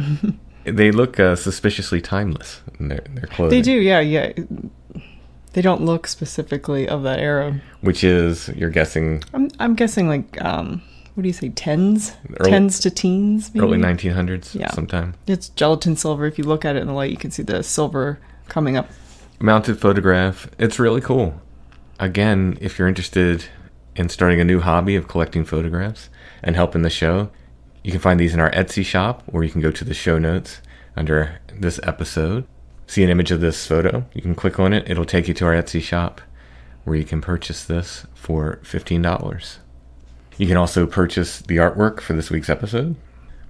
They look suspiciously timeless in their clothing. They do, yeah. They don't look specifically of that era. Which is, you're guessing... I'm guessing like, what do you say, tens? Early, tens to teens, maybe? Early 1900s sometime. It's gelatin silver. If you look at it in the light, you can see the silver coming up. Mounted photograph. It's really cool. Again, if you're interested in starting a new hobby of collecting photographs and helping the show, you can find these in our Etsy shop, or you can go to the show notes under this episode. See an image of this photo. You can click on it. It'll take you to our Etsy shop where you can purchase this for $15. You can also purchase the artwork for this week's episode.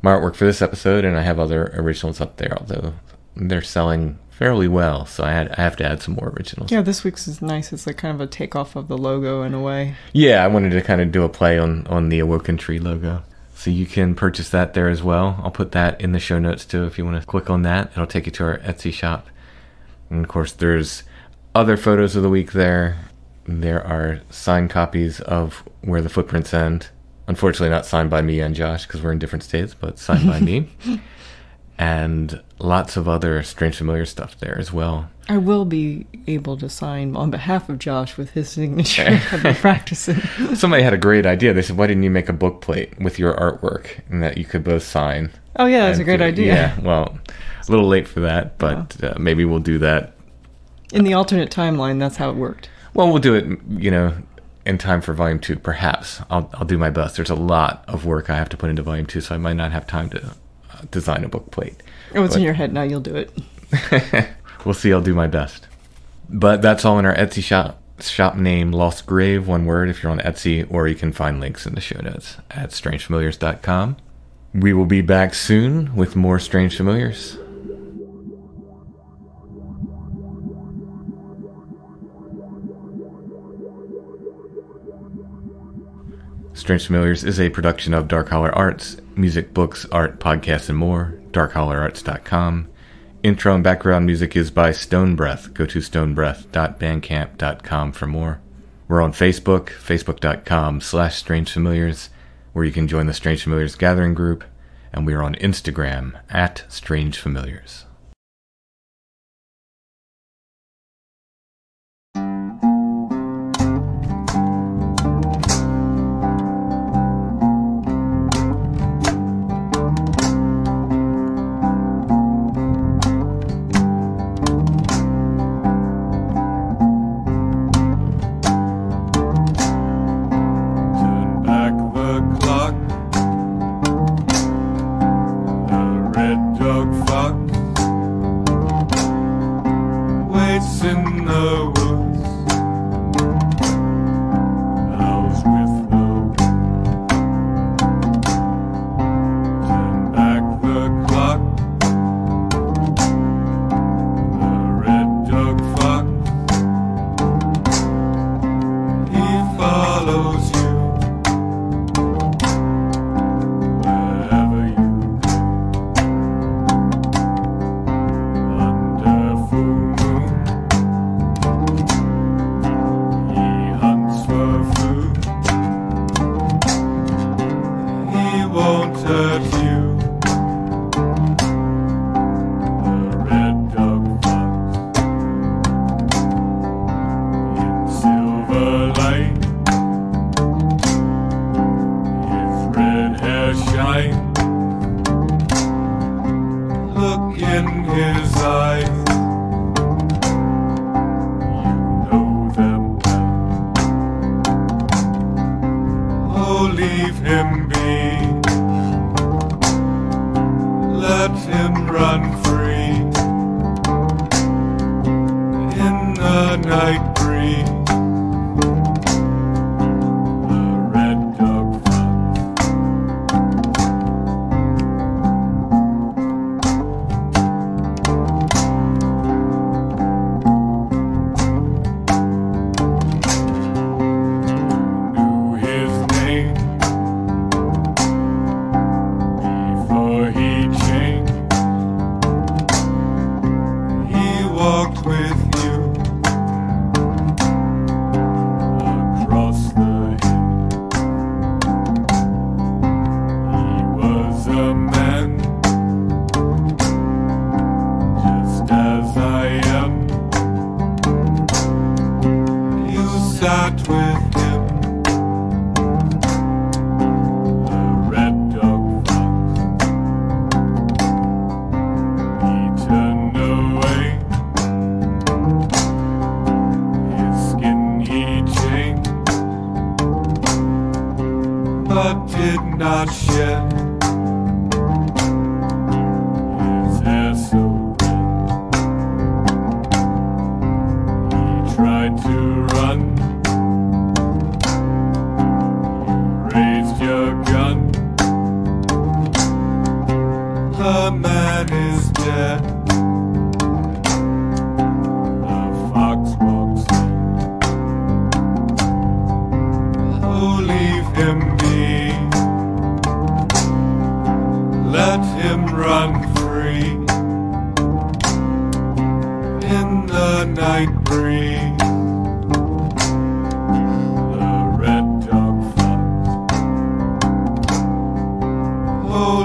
My artwork for this episode, and I have other originals up there, although they're selling fairly well, so I have to add some more originals. Yeah, this week's is nice. It's like kind of a takeoff of the logo in a way. Yeah, I wanted to kind of do a play on the Awoken Tree logo. So you can purchase that there as well. I'll put that in the show notes too if you want to click on that. It'll take you to our Etsy shop. And of course, there's other photos of the week there. There are signed copies of Where the Footprints End. Unfortunately, not signed by me and Josh because we're in different states, but signed by me. and lots of other Strange Familiar stuff there as well. I will be able to sign on behalf of Josh with his signature. I've been practicing. Somebody had a great idea. They said, why didn't you make a book plate with your artwork and that you could both sign? Oh, yeah, that's a great idea. Yeah, well, a little late for that, but maybe we'll do that. In the alternate timeline, that's how it worked. Well, we'll do it, in time for Volume 2, perhaps. I'll do my best. There's a lot of work I have to put into Volume 2, so I might not have time to design a book plate. Oh, it's in your head now. You'll do it. We'll see. I'll do my best. But that's all in our Etsy shop. Shop name Lost Grave, one word, if you're on Etsy, or you can find links in the show notes at strangefamiliars.com. We will be back soon with more Strange Familiars. Strange Familiars is a production of Dark Holler Arts, music, books, art, podcasts, and more. darkhollerarts.com. Intro and background music is by Stone Breath. Go to stonebreath.bandcamp.com for more. We're on Facebook, facebook.com/strangefamiliars, where you can join the Strange Familiars gathering group, and we are on Instagram @strangefamiliars.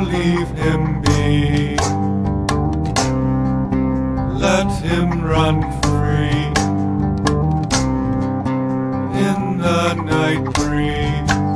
Leave him be. him run free in the night breeze.